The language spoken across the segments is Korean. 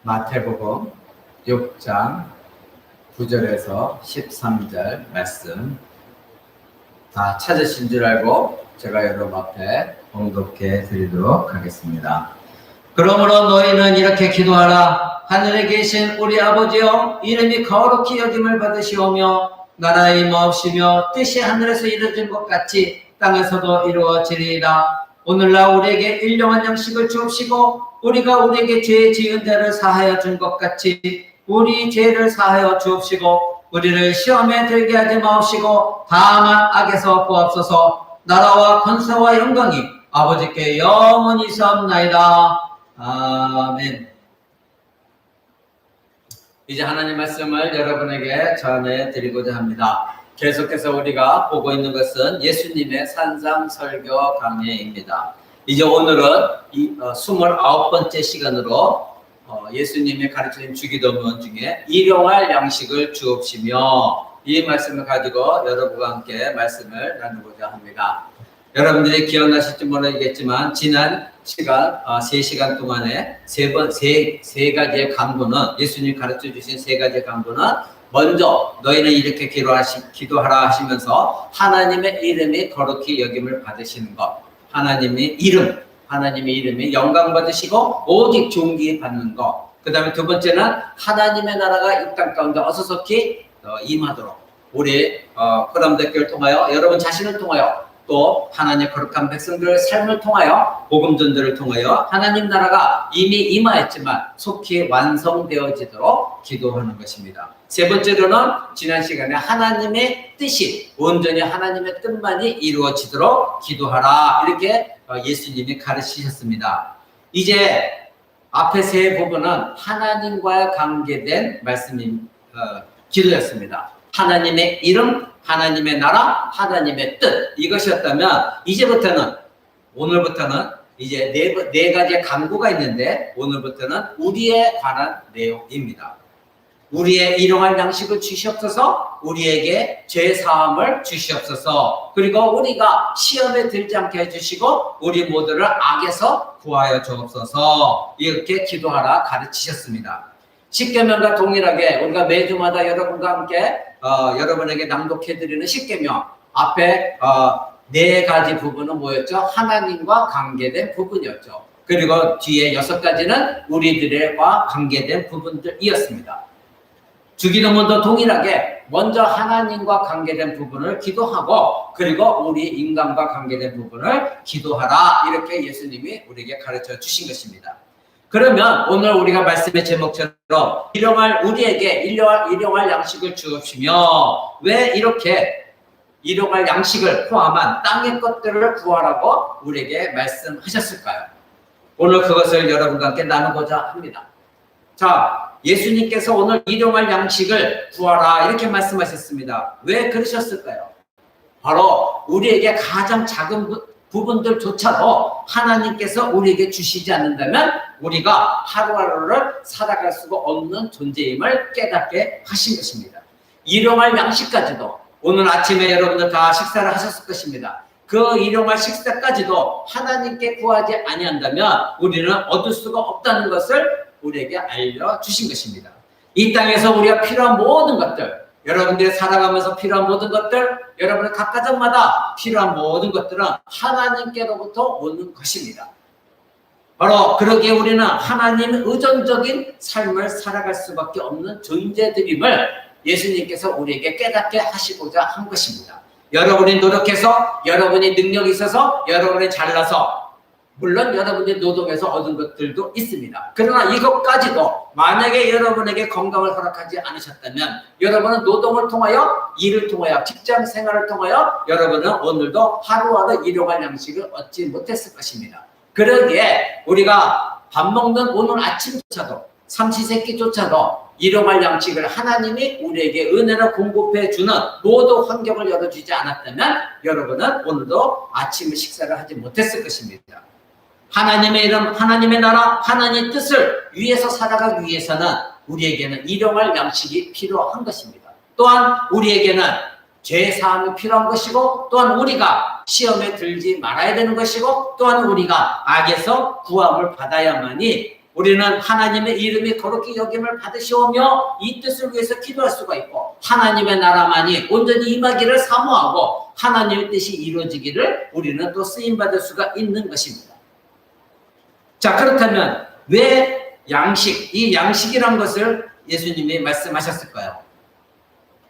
마태복음 6장 9절에서 13절 말씀 다 찾으신 줄 알고 제가 여러분 앞에 봉독해 드리도록 하겠습니다. 그러므로 너희는 이렇게 기도하라. 하늘에 계신 우리 아버지여, 이름이 거룩히 여김을 받으시오며 나라의 임하옵시며 뜻이 하늘에서 이루어진 것 같이 땅에서도 이루어지리이다. 오늘날 우리에게 일용할 양식을 주옵시고 우리가 우리에게 죄 지은 자를 사하여 준 것 같이 우리 죄를 사하여 주옵시고 우리를 시험에 들게 하지 마옵시고 다만 악에서 구하옵소서. 나라와 권세와 영광이 아버지께 영원히 있사옵나이다. 아멘. 이제 하나님 말씀을 여러분에게 전해 드리고자 합니다. 계속해서 우리가 보고 있는 것은 예수님의 산상설교 강해입니다. 이제 오늘은 29번째 시간으로 예수님이 가르치는 주기도문 중에 일용할 양식을 주옵시며 이 말씀을 가지고 여러분과 함께 말씀을 나누고자 합니다. 여러분들이 기억나실지 모르겠지만 지난 시간 3시간 동안에 세 가지의 강구는 예수님이 가르쳐 주신 세 가지의 강구는 먼저 너희는 이렇게 기도하라 하시면서 하나님의 이름이 거룩히 여김을 받으시는 것, 하나님의 이름이 영광 받으시고 오직 존귀 받는 것. 그 다음에 두 번째는 하나님의 나라가 이 땅 가운데 어서속히 임하도록 우리 코람대교를 통하여 여러분 자신을 통하여 또 하나님의 거룩한 백성들의 삶을 통하여 복음전도를 통하여 하나님 나라가 이미 임하였지만 속히 완성되어지도록 기도하는 것입니다. 세 번째로는 지난 시간에 하나님의 뜻이 온전히 하나님의 뜻만이 이루어지도록 기도하라 이렇게 예수님이 가르치셨습니다. 이제 앞에 세 부분은 하나님과 관계된 기도였습니다. 하나님의 이름, 하나님의 나라, 하나님의 뜻 이것이었다면 오늘부터는 이제 네 가지의 강구가 있는데 오늘부터는 우리에 관한 내용입니다. 우리의 일용할 양식을 주시옵소서, 우리에게 죄 사함을 주시옵소서, 그리고 우리가 시험에 들지 않게 해주시고 우리 모두를 악에서 구하여 주옵소서 이렇게 기도하라 가르치셨습니다. 십계명과 동일하게 우리가 매주마다 여러분과 함께 여러분에게 낭독해드리는 십계명 앞에 네 가지 부분은 뭐였죠? 하나님과 관계된 부분이었죠. 그리고 뒤에 6가지는 우리들과 관계된 부분들이었습니다. 주기도문도 동일하게 먼저 하나님과 관계된 부분을 기도하고 그리고 우리 인간과 관계된 부분을 기도하라 이렇게 예수님이 우리에게 가르쳐 주신 것입니다. 그러면 오늘 우리가 말씀의 제목처럼 우리에게 일용할 양식을 주옵시며 왜 이렇게 일용할 양식을 포함한 땅의 것들을 구하라고 우리에게 말씀하셨을까요? 오늘 그것을 여러분과 함께 나누고자 합니다. 자, 예수님께서 오늘 일용할 양식을 구하라 이렇게 말씀하셨습니다. 왜 그러셨을까요? 바로 우리에게 가장 작은 부분들조차도 하나님께서 우리에게 주시지 않는다면 우리가 하루하루를 살아갈 수가 없는 존재임을 깨닫게 하신 것입니다. 일용할 양식까지도 오늘 아침에 여러분들 다 식사를 하셨을 것입니다. 그 일용할 식사까지도 하나님께 구하지 아니한다면 우리는 얻을 수가 없다는 것을 우리에게 알려주신 것입니다. 이 땅에서 우리가 필요한 모든 것들, 여러분들이 살아가면서 필요한 모든 것들, 여러분의 각 가정마다 필요한 모든 것들은 하나님께로부터 오는 것입니다. 바로 그러기에 우리는 하나님의 의존적인 삶을 살아갈 수밖에 없는 존재들임을 예수님께서 우리에게 깨닫게 하시고자 한 것입니다. 여러분이 노력해서, 여러분이 능력이 있어서, 여러분이 잘나서 물론 여러분들이 노동해서 얻은 것들도 있습니다. 그러나 이것까지도 만약에 여러분에게 건강을 허락하지 않으셨다면 여러분은 노동을 통하여, 일을 통하여, 직장 생활을 통하여 여러분은 오늘도 하루하루 일용할 양식을 얻지 못했을 것입니다. 그러기에 우리가 밥 먹는 오늘 아침조차도, 삼시세끼조차도 일용할 양식을 하나님이 우리에게 은혜로 공급해 주는 모든 환경을 열어주지 않았다면 여러분은 오늘도 아침 식사를 하지 못했을 것입니다. 하나님의 이름, 하나님의 나라, 하나님의 뜻을 위해서 살아가기 위해서는 우리에게는 일용할 양식이 필요한 것입니다. 또한 우리에게는 죄 사함이 필요한 것이고 또한 우리가 시험에 들지 말아야 되는 것이고 또한 우리가 악에서 구함을 받아야만이 우리는 하나님의 이름이 거룩히 여김을 받으시오며 이 뜻을 위해서 기도할 수가 있고 하나님의 나라만이 온전히 임하기를 사모하고 하나님의 뜻이 이루어지기를 우리는 또 쓰임받을 수가 있는 것입니다. 자, 그렇다면 왜 양식, 이 양식이란 것을 예수님이 말씀하셨을까요?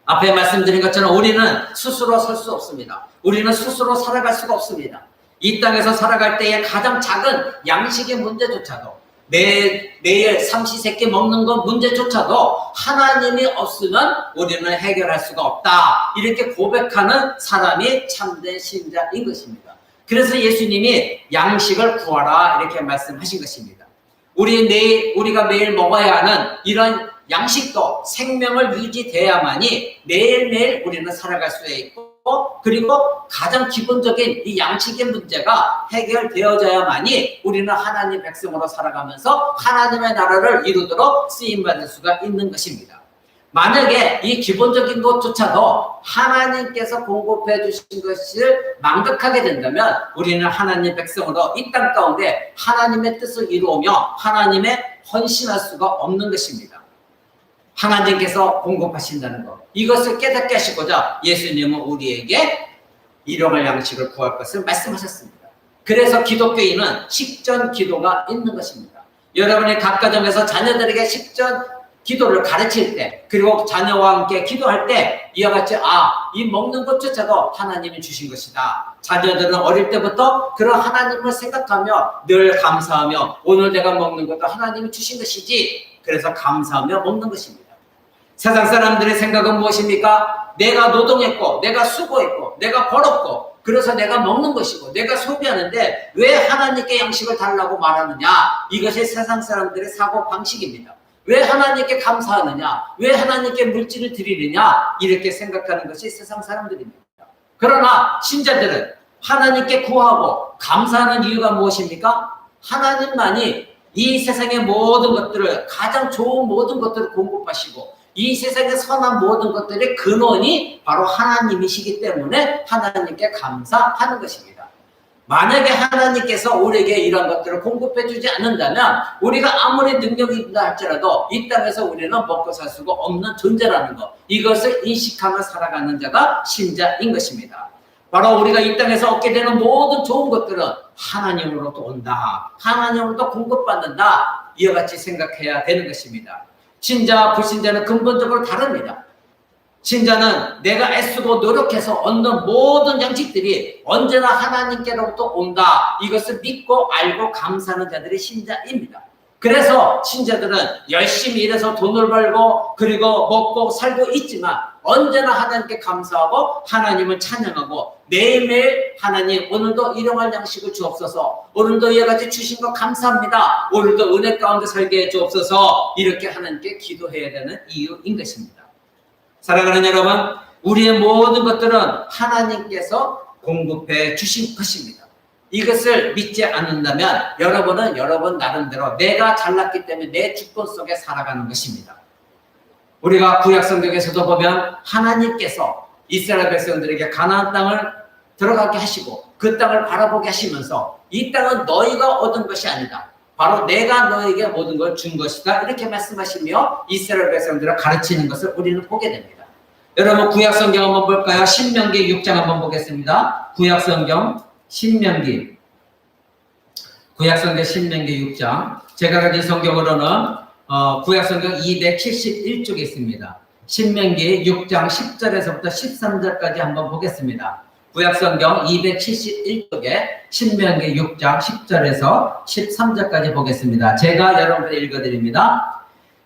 앞에 말씀드린 것처럼 우리는 스스로 설 수 없습니다. 우리는 스스로 살아갈 수가 없습니다. 이 땅에서 살아갈 때의 가장 작은 양식의 문제조차도 매일 삼시세끼 먹는 것 문제조차도 하나님이 없으면 우리는 해결할 수가 없다. 이렇게 고백하는 사람이 참된 신자인 것입니다. 그래서 예수님이 양식을 구하라 이렇게 말씀하신 것입니다. 우리가 매일 먹어야 하는 이런 양식도 생명을 유지돼야만이 매일매일 우리는 살아갈 수 있고 그리고 가장 기본적인 이 양식의 문제가 해결되어져야만이 우리는 하나님 백성으로 살아가면서 하나님의 나라를 이루도록 쓰임받을 수가 있는 것입니다. 만약에 이 기본적인 것조차도 하나님께서 공급해 주신 것을 망각하게 된다면 우리는 하나님 백성으로 이 땅 가운데 하나님의 뜻을 이루며 하나님의 헌신할 수가 없는 것입니다. 하나님께서 공급하신다는 것, 이것을 깨닫게 하시고자 예수님은 우리에게 일용할 양식을 구할 것을 말씀하셨습니다. 그래서 기독교인은 식전 기도가 있는 것입니다. 여러분이 각 가정에서 자녀들에게 식전 기도를 가르칠 때 그리고 자녀와 함께 기도할 때 이와 같이 이 먹는 것조차도 하나님이 주신 것이다. 자녀들은 어릴 때부터 그런 하나님을 생각하며 늘 감사하며 오늘 내가 먹는 것도 하나님이 주신 것이지, 그래서 감사하며 먹는 것입니다. 세상 사람들의 생각은 무엇입니까? 내가 노동했고 내가 수고했고 내가 벌었고 그래서 내가 먹는 것이고 내가 소비하는데 왜 하나님께 양식을 달라고 말하느냐? 이것이 세상 사람들의 사고 방식입니다. 왜 하나님께 감사하느냐? 왜 하나님께 물질을 드리느냐? 이렇게 생각하는 것이 세상 사람들입니다. 그러나 신자들은 하나님께 구하고 감사하는 이유가 무엇입니까? 하나님만이 이 세상의 모든 것들을, 가장 좋은 모든 것들을 공급하시고 이 세상의 선한 모든 것들의 근원이 바로 하나님이시기 때문에 하나님께 감사하는 것입니다. 만약에 하나님께서 우리에게 이런 것들을 공급해 주지 않는다면 우리가 아무리 능력이 있다 할지라도 이 땅에서 우리는 먹고 살 수가 없는 존재라는 것, 이것을 인식하며 살아가는 자가 신자인 것입니다. 바로 우리가 이 땅에서 얻게 되는 모든 좋은 것들은 하나님으로부터 온다, 하나님으로부터 공급받는다, 이와 같이 생각해야 되는 것입니다. 신자와 불신자는 근본적으로 다릅니다. 신자는 내가 애쓰고 노력해서 얻는 모든 양식들이 언제나 하나님께로부터 온다, 이것을 믿고 알고 감사하는 자들이 신자입니다. 그래서 신자들은 열심히 일해서 돈을 벌고 그리고 먹고 살고 있지만 언제나 하나님께 감사하고 하나님을 찬양하고 매일매일 하나님 오늘도 일용할 양식을 주옵소서, 오늘도 이와 같이 주신 것 감사합니다, 오늘도 은혜 가운데 살게 해 주옵소서, 이렇게 하나님께 기도해야 되는 이유인 것입니다. 사랑하는 여러분, 우리의 모든 것들은 하나님께서 공급해 주신 것입니다. 이것을 믿지 않는다면 여러분은 여러분 나름대로 내가 잘났기 때문에 내 주권 속에 살아가는 것입니다. 우리가 구약 성경에서도 보면 하나님께서 이스라엘 백성들에게 가나안 땅을 들어가게 하시고 그 땅을 바라보게 하시면서 이 땅은 너희가 얻은 것이 아니다, 바로 내가 너에게 모든 걸 준 것이다, 이렇게 말씀하시며 이스라엘 백성들을 가르치는 것을 우리는 보게 됩니다. 여러분 구약 성경 한번 볼까요? 신명기 6장 한번 보겠습니다. 구약 성경 신명기 6장, 제가 가진 성경으로는 구약 성경 271쪽에 있습니다. 신명기 6장 10절에서부터 13절까지 한번 보겠습니다. 구약 성경 271쪽에 신명기 6장 10절에서 13절까지 보겠습니다. 제가 여러분께 읽어드립니다.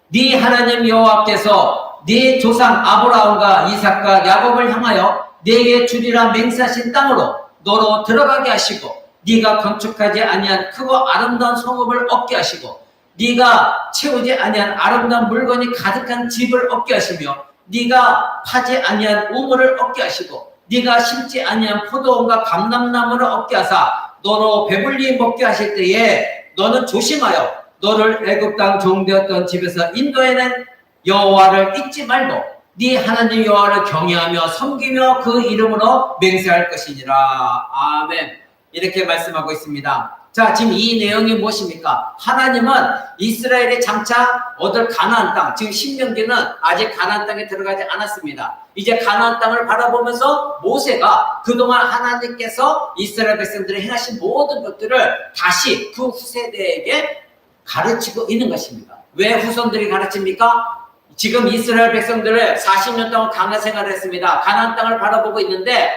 네 하나님 여호와께서 네 조상 아브라함과 이삭과 야곱을 향하여 네게 주리라 맹세하신 땅으로 너로 들어가게 하시고 네가 건축하지 아니한 크고 아름다운 성읍을 얻게 하시고 네가 채우지 아니한 아름다운 물건이 가득한 집을 얻게 하시며 네가 파지 아니한 우물을 얻게 하시고 네가 심지 아니한 포도원과 감람나무를 얻게 하사 너로 배불리 먹게 하실 때에 너는 조심하여 너를 애굽 땅 종되었던 집에서 인도해낸 여호와를 잊지 말고 네 하나님 여호와를 경외하며 섬기며 그 이름으로 맹세할 것이니라. 아멘. 이렇게 말씀하고 있습니다. 자, 지금 이 내용이 무엇입니까? 하나님은 이스라엘이 장차 얻을 가나안 땅, 지금 신명기는 아직 가나안 땅에 들어가지 않았습니다. 이제 가나안 땅을 바라보면서 모세가 그동안 하나님께서 이스라엘 백성들이 행하신 모든 것들을 다시 그 후세대에게 가르치고 있는 것입니다. 왜 후손들이 가르칩니까? 지금 이스라엘 백성들을 40년 동안 광야 생활을 했습니다. 가나안 땅을 바라보고 있는데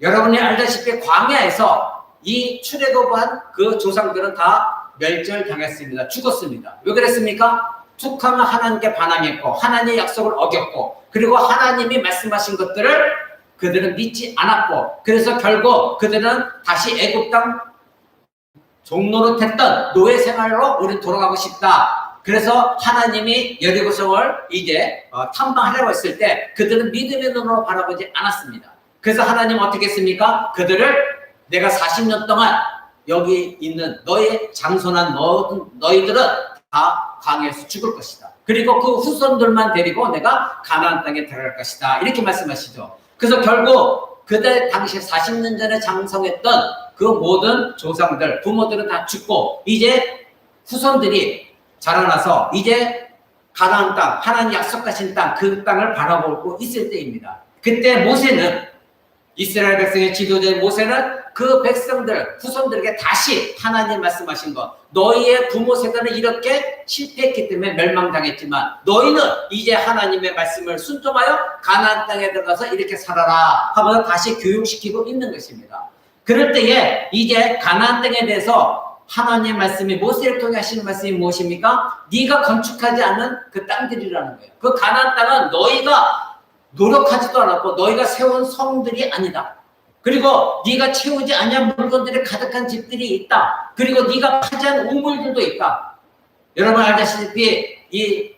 여러분이 알다시피 광야에서 이 출애굽한 그 조상들은 다 멸절당했습니다. 죽었습니다. 왜 그랬습니까? 툭하면 하나님께 반항했고 하나님의 약속을 어겼고 그리고 하나님이 말씀하신 것들을 그들은 믿지 않았고 그래서 결국 그들은 다시 애굽 땅 종노릇했던 노예 생활로 우리 돌아가고 싶다. 그래서 하나님이 여리고성을 이제 탐방하려고 했을 때 그들은 믿음의 눈으로 바라보지 않았습니다. 그래서 하나님 어떻게 했습니까? 그들을 내가 40년 동안 여기 있는 너의 장손한 너희들은 다 광야에서 죽을 것이다. 그리고 그 후손들만 데리고 내가 가나안 땅에 들어갈 것이다. 이렇게 말씀하시죠. 그래서 결국 그때 당시 40년 전에 장성했던 그 모든 조상들, 부모들은 다 죽고 이제 후손들이 자라나서 이제 가나안 땅, 하나님 약속하신 땅, 그 땅을 바라보고 있을 때입니다. 그때 모세는 이스라엘 백성의 지도자인 모세는 그 백성들, 후손들에게 다시 하나님 말씀하신 것, 너희의 부모 세대는 이렇게 실패했기 때문에 멸망당했지만 너희는 이제 하나님의 말씀을 순종하여 가나안 땅에 들어가서 이렇게 살아라 하면서 다시 교육시키고 있는 것입니다. 그럴 때에 이제 가나안 땅에 대해서 하나님의 말씀이 모세를 통해 하시는 말씀이 무엇입니까? 네가 건축하지 않은 그 땅들이라는 거예요. 그 가나안 땅은 너희가 노력하지도 않았고 너희가 세운 성들이 아니다. 그리고 네가 채우지 않은 물건들이 가득한 집들이 있다. 그리고 네가 파지한 우물들도 있다. 여러분 알다시피 이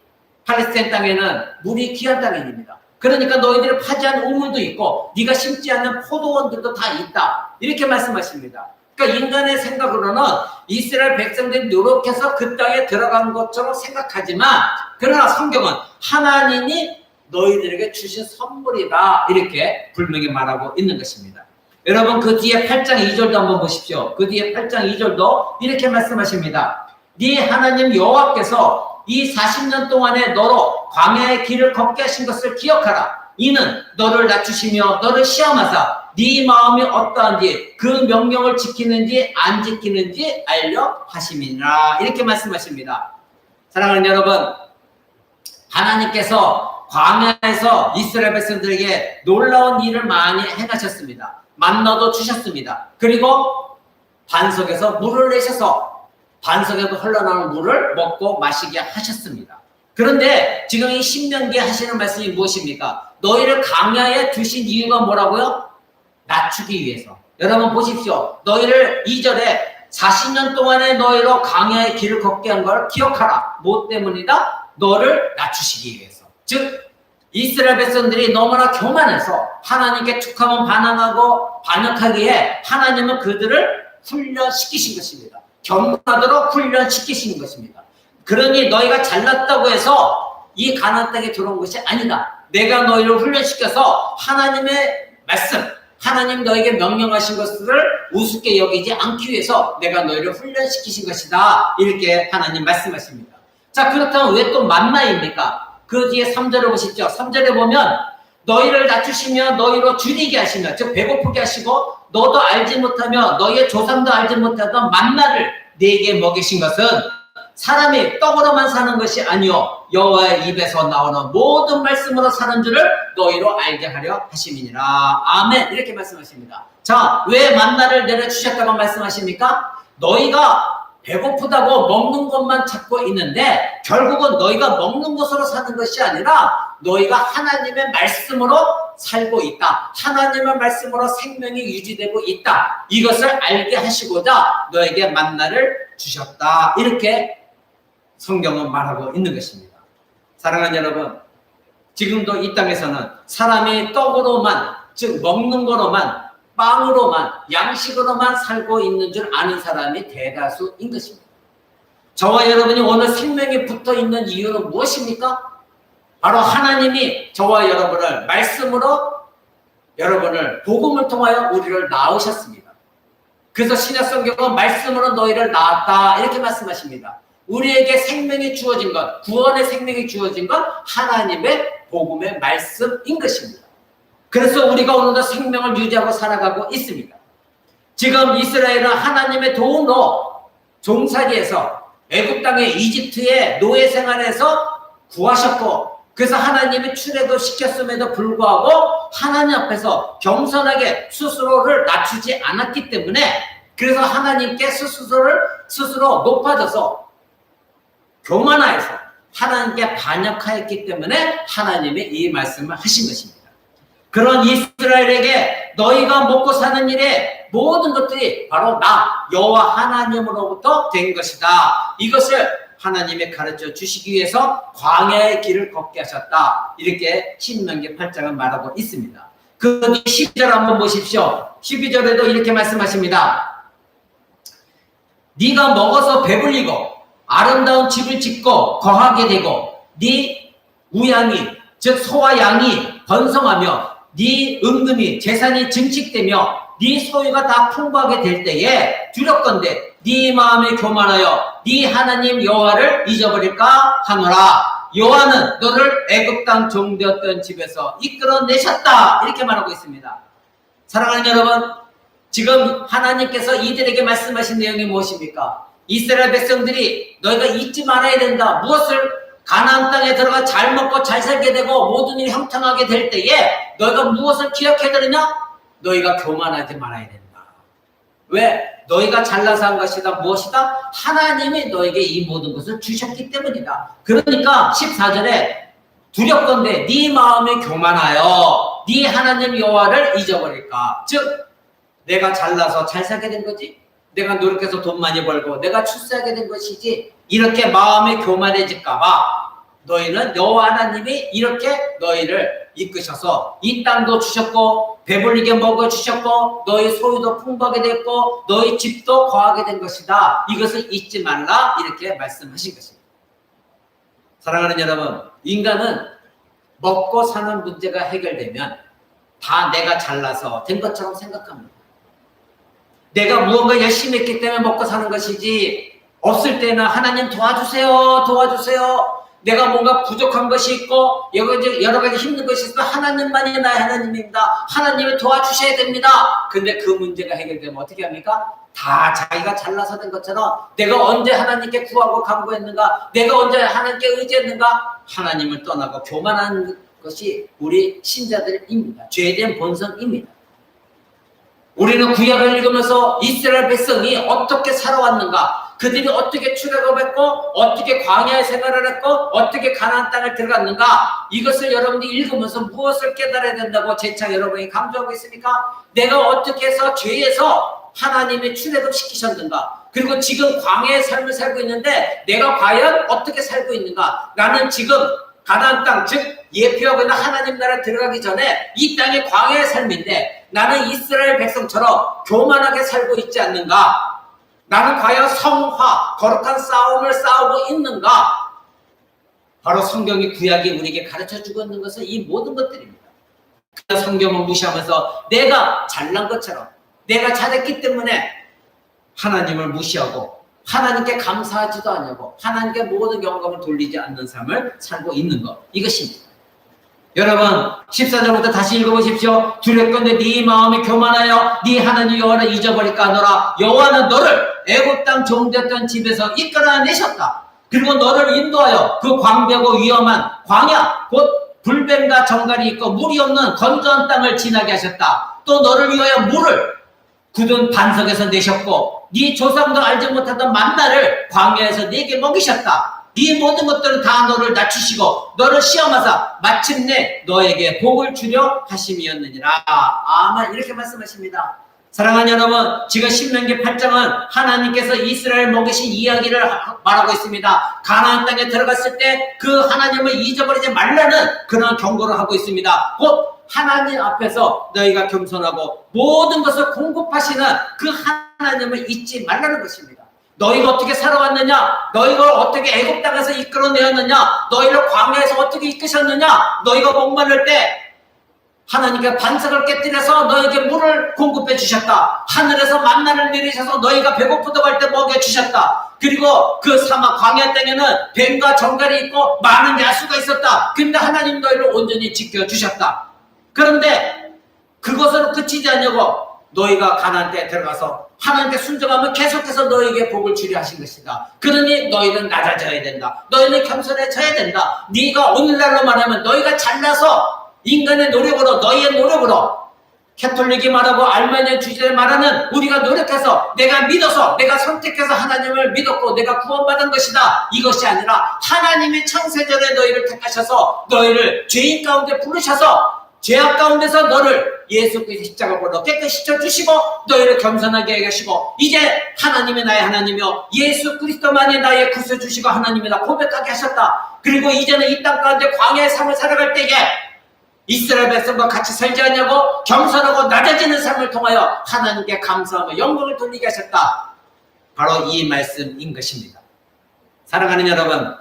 팔레스타인 땅에는 물이 귀한 땅입니다. 그러니까 너희들이 파지한 우물도 있고 네가 심지 않는 포도원들도 다 있다. 이렇게 말씀하십니다. 그러니까 인간의 생각으로는 이스라엘 백성들이 노력해서 그 땅에 들어간 것처럼 생각하지만 그러나 성경은 하나님이 너희들에게 주신 선물이다. 이렇게 분명히 말하고 있는 것입니다. 여러분 그 뒤에 8장 2절도 한번 보십시오. 그 뒤에 8장 2절도 이렇게 말씀하십니다. 네 하나님 여호와께서 이 40년 동안에 너로 광야의 길을 걷게 하신 것을 기억하라. 이는 너를 낮추시며 너를 시험하사 네 마음이 어떠한지 그 명령을 지키는지 안 지키는지 알려 하심이니라. 이렇게 말씀하십니다. 사랑하는 여러분, 하나님께서 광야에서 이스라엘 백성들에게 놀라운 일을 많이 행하셨습니다. 만나도 주셨습니다. 그리고 반석에서 물을 내셔서 반석에서 흘러나오는 물을 먹고 마시게 하셨습니다. 그런데 지금 이 신명기에 하시는 말씀이 무엇입니까? 너희를 광야에 두신 이유가 뭐라고요? 낮추기 위해서. 여러분 보십시오. 너희를 2절에 40년 동안에 너희로 광야의 길을 걷게 한 걸 기억하라. 뭐 때문이다? 너를 낮추시기 위해서. 즉 이스라엘 백성들이 너무나 교만해서 하나님께 툭하면 반항하고 반역하기에 하나님은 그들을 훈련시키신 것입니다. 경건하도록 훈련시키신 것입니다. 그러니 너희가 잘났다고 해서 이 가나안 땅에 들어온 것이 아니다. 내가 너희를 훈련시켜서 하나님의 말씀, 하나님 너에게 명령하신 것을 우습게 여기지 않기 위해서 내가 너희를 훈련시키신 것이다. 이렇게 하나님 말씀하십니다. 자, 그렇다면 왜 또 만나입니까? 그 뒤에 3절을 보십시오. 3절에 보면 너희를 낮추시며 너희로 줄이게 하시며, 즉 배고프게 하시고 너도 알지 못하며 너희의 조상도 알지 못하던 만나를 네게 먹이신 것은 사람이 떡으로만 사는 것이 아니요 여호와의 입에서 나오는 모든 말씀으로 사는 줄을 너희로 알게 하려 하심이니라. 아멘. 이렇게 말씀하십니다. 자, 왜 만나를 내려주셨다고 말씀하십니까? 너희가 배고프다고 먹는 것만 찾고 있는데 결국은 너희가 먹는 것으로 사는 것이 아니라 너희가 하나님의 말씀으로 살고 있다. 하나님의 말씀으로 생명이 유지되고 있다. 이것을 알게 하시고자 너에게 만나를 주셨다. 이렇게 성경은 말하고 있는 것입니다. 사랑하는 여러분, 지금도 이 땅에서는 사람이 떡으로만, 즉 먹는 거로만, 빵으로만, 양식으로만 살고 있는 줄 아는 사람이 대다수인 것입니다. 저와 여러분이 오늘 생명이 붙어 있는 이유는 무엇입니까? 바로 하나님이 저와 여러분을 말씀으로, 여러분을 복음을 통하여 우리를 낳으셨습니다. 그래서 신약 성경은 말씀으로 너희를 낳았다 이렇게 말씀하십니다. 우리에게 생명이 주어진 것, 구원의 생명이 주어진 것 하나님의 복음의 말씀인 것입니다. 그래서 우리가 오늘도 생명을 유지하고 살아가고 있습니다. 지금 이스라엘은 하나님의 도움으로 종살이에서 애굽 땅의 이집트의 노예 생활에서 구하셨고, 그래서 하나님이 출애굽 시켰음에도 불구하고 하나님 앞에서 겸손하게 스스로를 낮추지 않았기 때문에, 그래서 하나님께 스스로 높아져서 교만하여서 하나님께 반역하였기 때문에 하나님이 이 말씀을 하신 것입니다. 그런 이스라엘에게 너희가 먹고 사는 일에 모든 것들이 바로 나 여호와 하나님으로부터 된 것이다. 이것을 하나님이 가르쳐 주시기 위해서 광야의 길을 걷게 하셨다. 이렇게 신명기 8장은 말하고 있습니다. 그 12절 한번 보십시오. 12절에도 이렇게 말씀하십니다. 네가 먹어서 배불리고 아름다운 집을 짓고 거하게 되고 네 우양이 즉 소와 양이 번성하며 네 은금이 재산이 증식되며 네 소유가 다 풍부하게 될 때에 두렵건대 네 마음에 교만하여 네 하나님 여호와를 잊어버릴까 하노라. 여호와는 너를 애굽 땅 종되었던 집에서 이끌어내셨다. 이렇게 말하고 있습니다. 사랑하는 여러분, 지금 하나님께서 이들에게 말씀하신 내용이 무엇입니까? 이스라엘 백성들이 너희가 잊지 말아야 된다. 무엇을? 가나안 땅에 들어가 잘 먹고 잘 살게 되고 모든 일이 형통하게 될 때에 너희가 무엇을 기억해야 되느냐? 너희가 교만하지 말아야 된다. 왜? 너희가 잘나서 한 것이다. 무엇이다? 하나님이 너에게 이 모든 것을 주셨기 때문이다. 그러니까 14절에 두렵건대 네 마음이 교만하여 네 하나님 여호와를 잊어버릴까? 즉 내가 잘나서 잘 살게 된 거지, 내가 노력해서 돈 많이 벌고 내가 출세하게 된 것이지, 이렇게 마음이 교만해질까봐 너희는 여호와 하나님이 이렇게 너희를 이끄셔서 이 땅도 주셨고 배불리게 먹어주셨고 너희 소유도 풍부하게 됐고 너희 집도 거하게 된 것이다. 이것을 잊지 말라. 이렇게 말씀하신 것입니다. 사랑하는 여러분, 인간은 먹고 사는 문제가 해결되면 다 내가 잘나서 된 것처럼 생각합니다. 내가 무언가 열심히 했기 때문에 먹고 사는 것이지, 없을 때는 하나님 도와주세요, 도와주세요. 내가 뭔가 부족한 것이 있고 여러 가지 힘든 것이 있으면 하나님만이 나의 하나님입니다. 하나님이 도와주셔야 됩니다. 근데 그 문제가 해결되면 어떻게 합니까? 다 자기가 잘나서 된 것처럼 내가 언제 하나님께 구하고 간구했는가, 내가 언제 하나님께 의지했는가, 하나님을 떠나고 교만한 것이 우리 신자들입니다. 죄된 본성입니다. 우리는 구약을 읽으면서 이스라엘 백성이 어떻게 살아왔는가, 그들이 어떻게 출애굽했고 어떻게 광야의 생활을 했고 어떻게 가나안 땅을 들어갔는가, 이것을 여러분들이 읽으면서 무엇을 깨달아야 된다고 재차 여러분이 강조하고 있습니까? 내가 어떻게 해서 죄에서 하나님이 출애굽 시키셨는가, 그리고 지금 광야의 삶을 살고 있는데 내가 과연 어떻게 살고 있는가. 나는 지금 가나안 땅, 즉 예표하고 있는 하나님 나라에 들어가기 전에 이 땅이 광야의 삶인데 나는 이스라엘 백성처럼 교만하게 살고 있지 않는가? 나는 과연 성화, 거룩한 싸움을 싸우고 있는가? 바로 성경이, 구약이 우리에게 가르쳐주고 있는 것은 이 모든 것들입니다. 그러나 성경을 무시하면서 내가 잘난 것처럼, 내가 잘했기 때문에 하나님을 무시하고 하나님께 감사하지도 않냐고 하나님께 모든 영광을 돌리지 않는 삶을 살고 있는 것, 이것입니다. 여러분 14절부터 다시 읽어보십시오. 두렵건대 네 마음이 교만하여 네 하나님 여호와를 잊어버릴까 하노라. 여호와는 너를 애굽 땅 종되었던 집에서 이끌어내셨다. 그리고 너를 인도하여 그 광대하고 위험한 광야, 곧 불뱀과 정갈이 있고 물이 없는 건조한 땅을 지나게 하셨다. 또 너를 위하여 물을 굳은 반석에서 내셨고 네 조상도 알지 못하던 만나를 광야에서 네게 먹이셨다. 네 모든 것들은 다 너를 낮추시고 너를 시험하사 마침내 너에게 복을 주려 하심이었느니라. 아멘. 이렇게 말씀하십니다. 사랑하는 여러분, 지금 신명기 8장은 하나님께서 이스라엘 먹이신 이야기를 말하고 있습니다. 가나안 땅에 들어갔을 때 그 하나님을 잊어버리지 말라는 그런 경고를 하고 있습니다. 곧 하나님 앞에서 너희가 겸손하고 모든 것을 공급하시는 그 하나님을 잊지 말라는 것입니다. 너희가 어떻게 살아왔느냐, 너희가 어떻게 애굽 땅에서 이끌어내었느냐, 너희를 광야에서 어떻게 이끄셨느냐, 너희가 목마를 때 하나님께 반석을 깨뜨려서 너에게 물을 공급해 주셨다. 하늘에서 만나를 내리셔서 너희가 배고프다고 할 때 먹여 주셨다. 그리고 그 사막 광야 땅에는 뱀과 정갈이 있고 많은 야수가 있었다. 근데 하나님 너희를 온전히 지켜주셨다. 그런데 그것으로 그치지 않냐고 너희가 가나안 땅에 들어가서 하나님께 순종하면 계속해서 너희에게 복을 주려 하신 것이다. 그러니 너희는 낮아져야 된다. 너희는 겸손해져야 된다. 네가 오늘날로 말하면 너희가 잘나서 인간의 노력으로 너희의 노력으로 캐톨릭이 말하고 알마니아 주지에 말하는 우리가 노력해서 내가 믿어서 내가 선택해서 하나님을 믿었고 내가 구원받은 것이다. 이것이 아니라 하나님이 창세전에 너희를 택하셔서 너희를 죄인 가운데 부르셔서 죄악 가운데서 너를 예수 그리스도 십자가로 깨끗이 씻어주시고 너희를 겸손하게 해 계시고 이제 하나님이 나의 하나님이요 예수 그리스도만이 나의 구세주시고 하나님이다 고백하게 하셨다. 그리고 이제는 이 땅 가운데 광야의 삶을 살아갈 때에 이스라엘 백성과 같이 살지 않냐고 겸손하고 낮아지는 삶을 통하여 하나님께 감사하며 영광을 돌리게 하셨다. 바로 이 말씀인 것입니다. 사랑하는 여러분,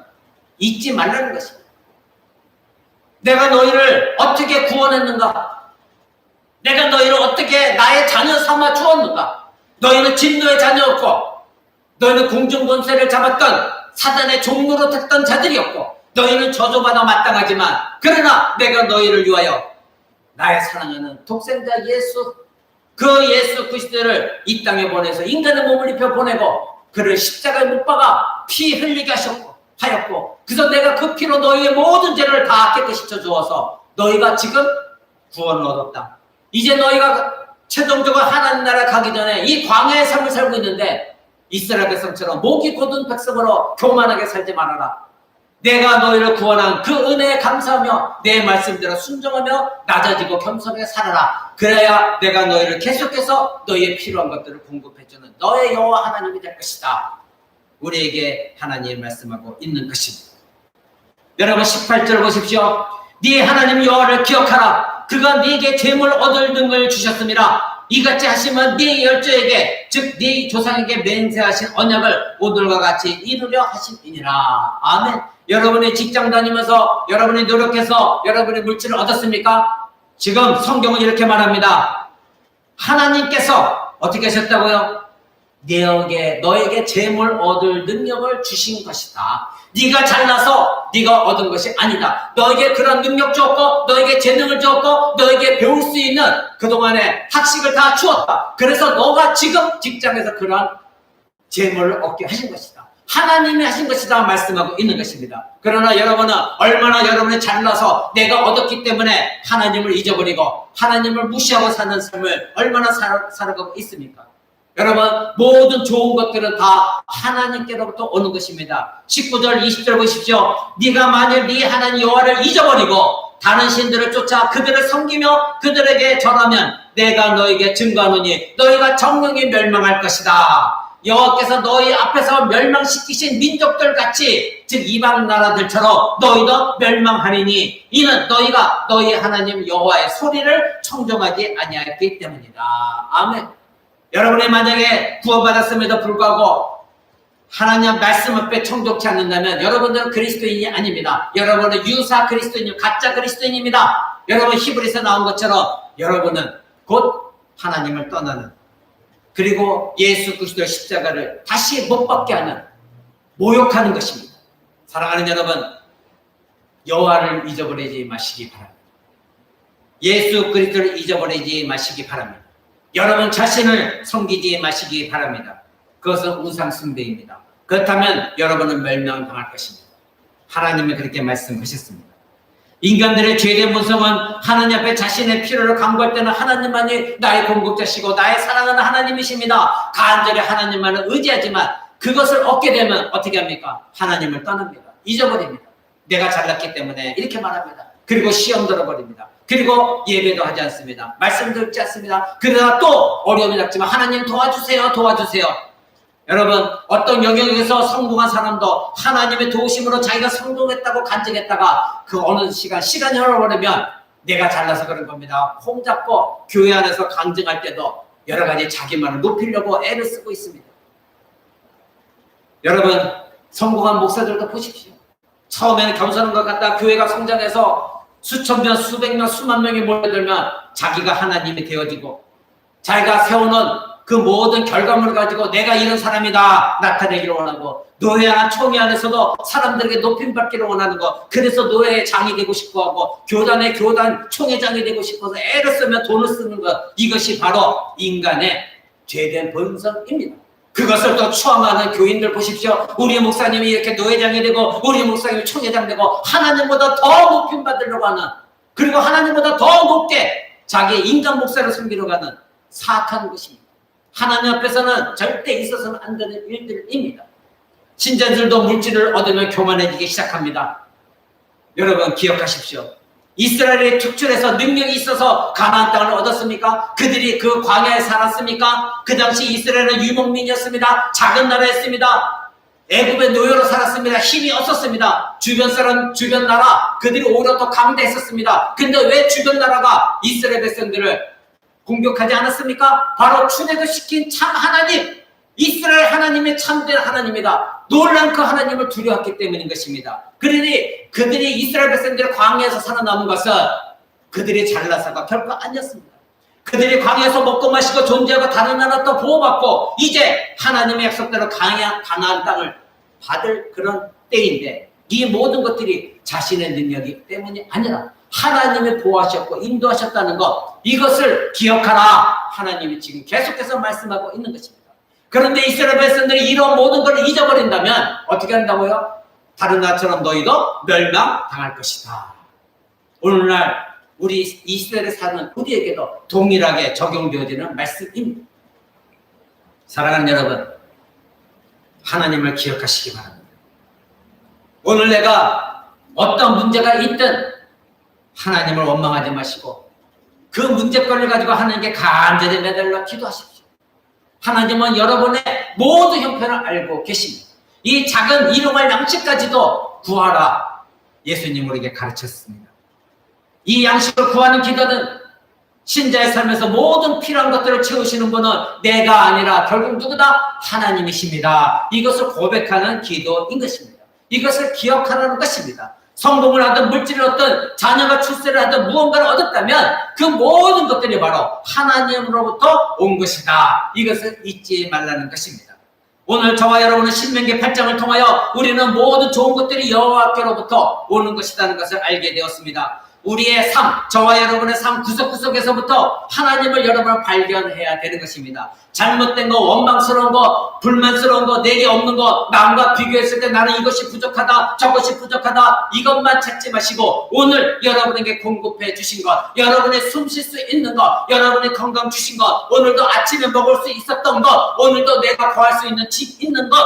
잊지 말라는 것입니다. 내가 너희를 어떻게 구원했는가? 내가 너희를 어떻게 나의 자녀 삼아 주었는가? 너희는 진노의 자녀였고 너희는 공중권세를 잡았던 사단의 종로로 됐던 자들이었고 너희는 저주받아 마땅하지만 그러나 내가 너희를 위하여 나의 사랑하는 독생자 예수 그 예수 그리스도를 이 땅에 보내서 인간의 몸을 입혀 보내고 그를 십자가에 못 박아 피 흘리게 하였고 그래서 내가 그 피로 너희의 모든 죄를 다 깨끗이 씻어주어서 너희가 지금 구원을 얻었다. 이제 너희가 최종적으로 하나님 나라 가기 전에 이 광야의 삶을 살고 있는데 이스라엘 백성처럼 목이 곧은 백성으로 교만하게 살지 말아라. 내가 너희를 구원한 그 은혜에 감사하며 내 말씀대로 순종하며 낮아지고 겸손하게 살아라. 그래야 내가 너희를 계속해서 너희의 필요한 것들을 공급해주는 너의 여호와 하나님이 될 것이다. 우리에게 하나님이 말씀하고 있는 것입니다. 여러분 18절 보십시오. 네 하나님 여호와를 기억하라. 그가 네게 재물 얻을 등을 주셨습니다. 이같이 하시면 네 열조에게 즉 네 조상에게 맹세하신 언약을 오늘과 같이 이루려 하심이니라. 아멘. 여러분의 직장 다니면서 여러분이 노력해서 여러분의 물질을 얻었습니까? 지금 성경은 이렇게 말합니다. 하나님께서 어떻게 하셨다고요? 너에게 재물 얻을 능력을 주신 것이다. 네가 잘나서 네가 얻은 것이 아니다. 너에게 그런 능력 주었고 너에게 재능을 주었고 너에게 배울 수 있는 그동안의 학식을 다 주었다. 그래서 너가 지금 직장에서 그런 재물을 얻게 하신 것이다. 하나님이 하신 것이다 말씀하고 있는 것입니다. 그러나 여러분은 얼마나 여러분이 잘나서 내가 얻었기 때문에 하나님을 잊어버리고 하나님을 무시하고 사는 삶을 얼마나 살아가고 있습니까? 여러분 모든 좋은 것들은 다 하나님께로부터 오는 것입니다. 19절 20절 보십시오. 네가 만일 네 하나님 여호와를 잊어버리고 다른 신들을 쫓아 그들을 섬기며 그들에게 절하면 내가 너에게 증거하노니 너희가 정령히 멸망할 것이다. 여호와께서 너희 앞에서 멸망시키신 민족들 같이 즉 이방 나라들처럼 너희도 멸망하리니 이는 너희가 너희 하나님 여호와의 소리를 청종하지 아니하였기 때문이다. 아멘. 여러분이 만약에 구원받았음에도 불구하고 하나님 말씀 앞에 청족치 않는다면 여러분들은 그리스도인이 아닙니다. 여러분은 유사 그리스도인, 가짜 그리스도인입니다. 여러분 히브리서 나온 것처럼 여러분은 곧 하나님을 떠나는 그리고 예수 그리스도의 십자가를 다시 못 받게 하는 모욕하는 것입니다. 사랑하는 여러분, 여호와를 잊어버리지 마시기 바랍니다. 예수 그리스도를 잊어버리지 마시기 바랍니다. 여러분 자신을 섬기지 마시기 바랍니다. 그것은 우상 숭배입니다. 그렇다면 여러분은 멸망당할 것입니다. 하나님이 그렇게 말씀하셨습니다. 인간들의 죄된 본성은 하나님 앞에 자신의 필요를 간구할 때는 하나님만이 나의 공급자시고 나의 사랑하는 하나님이십니다. 간절히 하나님만을 의지하지만 그것을 얻게 되면 어떻게 합니까? 하나님을 떠납니다. 잊어버립니다. 내가 잘났기 때문에 이렇게 말합니다. 그리고 시험 들어버립니다. 그리고 예배도 하지 않습니다. 말씀도 듣지 않습니다. 그러나 또 어려움이 닥치면 하나님 도와주세요. 도와주세요. 여러분 어떤 영역에서 성공한 사람도 하나님의 도우심으로 자기가 성공했다고 간증했다가 그 어느 시간이 흘러버리면 내가 잘나서 그런 겁니다. 콩 잡고 교회 안에서 간증할 때도 여러 가지 자기만을 높이려고 애를 쓰고 있습니다. 여러분 성공한 목사들도 보십시오. 처음에는 겸손한 것 같다 교회가 성장해서 수천 명, 수백 명, 수만 명이 몰려들면 자기가 하나님이 되어지고 자기가 세워놓은 그 모든 결과물을 가지고 내가 이런 사람이다 나타내기를 원하고 노회나 총회 안에서도 사람들에게 높임받기를 원하는 것, 그래서 노회의 장이 되고 싶어하고 교단의 교단 총회장이 되고 싶어서 애를 쓰며 돈을 쓰는 것, 이것이 바로 인간의 죄된 본성입니다. 그것을 또 추앙하는 교인들 보십시오. 우리 목사님이 이렇게 노회장이 되고 우리 목사님이 총회장 되고 하나님보다 더 높임받으려고 하는, 그리고 하나님보다 더 높게 자기의 인간 목사를 섬기려고 하는 사악한 것입니다. 하나님 앞에서는 절대 있어서는 안 되는 일들입니다. 신자들도 물질을 얻으면 교만해지기 시작합니다. 여러분 기억하십시오. 이스라엘이 축출해서 능력이 있어서 가나안 땅을 얻었습니까? 그들이 그 광야에 살았습니까? 그 당시 이스라엘은 유목민이었습니다. 작은 나라였습니다. 애굽의 노예로 살았습니다. 힘이 없었습니다. 주변 사람, 주변 나라, 그들이 오히려 더 강대했었습니다. 근데 왜 주변 나라가 이스라엘 백성들을 공격하지 않았습니까? 바로 출애굽시킨 참 하나님, 이스라엘 하나님의 참된 하나님이다. 놀란 그 하나님을 두려웠기 때문인 것입니다. 그러니 그들이 이스라엘 백성들의 광야에서 살아남은 것은 그들이 잘나서가 결코 아니었습니다. 그들이 광야에서 먹고 마시고 존재하고 다른 나라 또 보호받고 이제 하나님의 약속대로 가나안 땅을 받을 그런 때인데, 이 모든 것들이 자신의 능력이 때문이 아니라 하나님이 보호하셨고 인도하셨다는 것, 이것을 기억하라. 하나님이 지금 계속해서 말씀하고 있는 것입니다. 그런데 이스라엘 백성들이 이런 모든 걸 잊어버린다면 어떻게 한다고요? 다른 나라처럼 너희도 멸망당할 것이다. 오늘날 우리 이스라엘에 사는 우리에게도 동일하게 적용되어지는 말씀입니다. 사랑하는 여러분, 하나님을 기억하시기 바랍니다. 오늘 내가 어떤 문제가 있든 하나님을 원망하지 마시고 그 문제거리를 가지고 하나님께 간절히 매달려 기도하십시오. 하나님은 여러분의 모든 형편을 알고 계십니다. 이 작은 일용할 양식까지도 구하라 예수님 우리에게 가르쳤습니다. 이 양식을 구하는 기도는 신자의 삶에서 모든 필요한 것들을 채우시는 분은 내가 아니라 결국 누구다? 하나님이십니다. 이것을 고백하는 기도인 것입니다. 이것을 기억하라는 것입니다. 성공을 하든 물질을 얻든 자녀가 출세를 하든 무언가를 얻었다면 그 모든 것들이 바로 하나님으로부터 온 것이다. 이것을 잊지 말라는 것입니다. 오늘 저와 여러분은 신명기 8장을 통하여 우리는 모든 좋은 것들이 여호와께로부터 오는 것이라는 것을 알게 되었습니다. 우리의 삶, 저와 여러분의 삶 구석구석에서부터 하나님을 여러분은 발견해야 되는 것입니다. 잘못된 거, 원망스러운 거, 불만스러운 거, 내게 없는 거, 남과 비교했을 때 나는 이것이 부족하다, 저것이 부족하다, 이것만 찾지 마시고 오늘 여러분에게 공급해 주신 것, 여러분의 숨 쉴 수 있는 것, 여러분의 건강 주신 것, 오늘도 아침에 먹을 수 있었던 것, 오늘도 내가 거할 수 있는 집 있는 것,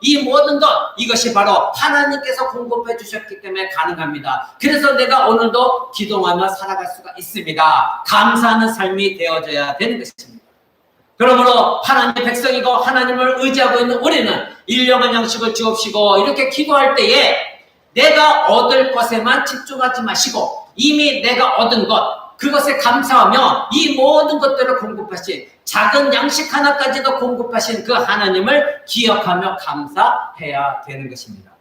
이 모든 것, 이것이 바로 하나님께서 공급해 주셨기 때문에 가능합니다. 그래서 내가 오늘도 기도하며 살아갈 수가 있습니다. 감사하는 삶이 되어져야 되는 것입니다. 그러므로 하나님의 백성이고 하나님을 의지하고 있는 우리는 일용할 양식을 주옵시고 이렇게 기도할 때에 내가 얻을 것에만 집중하지 마시고 이미 내가 얻은 것, 그것에 감사하며 이 모든 것들을 공급하신, 작은 양식 하나까지도 공급하신 그 하나님을 기억하며 감사해야 되는 것입니다.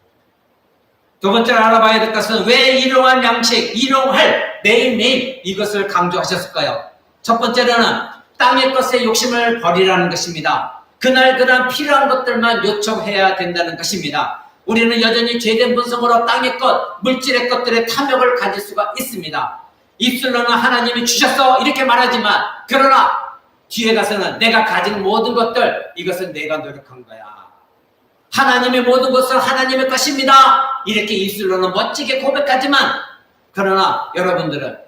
두 번째로 알아봐야 될 것은 왜 일용할 양식, 일용할 매일매일 이것을 강조하셨을까요? 첫 번째로는 땅의 것에 욕심을 버리라는 것입니다. 그날 필요한 것들만 요청해야 된다는 것입니다. 우리는 여전히 죄된 본성으로 땅의 것, 물질의 것들의 탐욕을 가질 수가 있습니다. 입술로는 하나님이 주셨어 이렇게 말하지만 그러나 뒤에 가서는 내가 가진 모든 것들, 이것은 내가 노력한 거야. 하나님의 모든 것은 하나님의 것입니다. 이렇게 입술로는 멋지게 고백하지만 그러나 여러분들은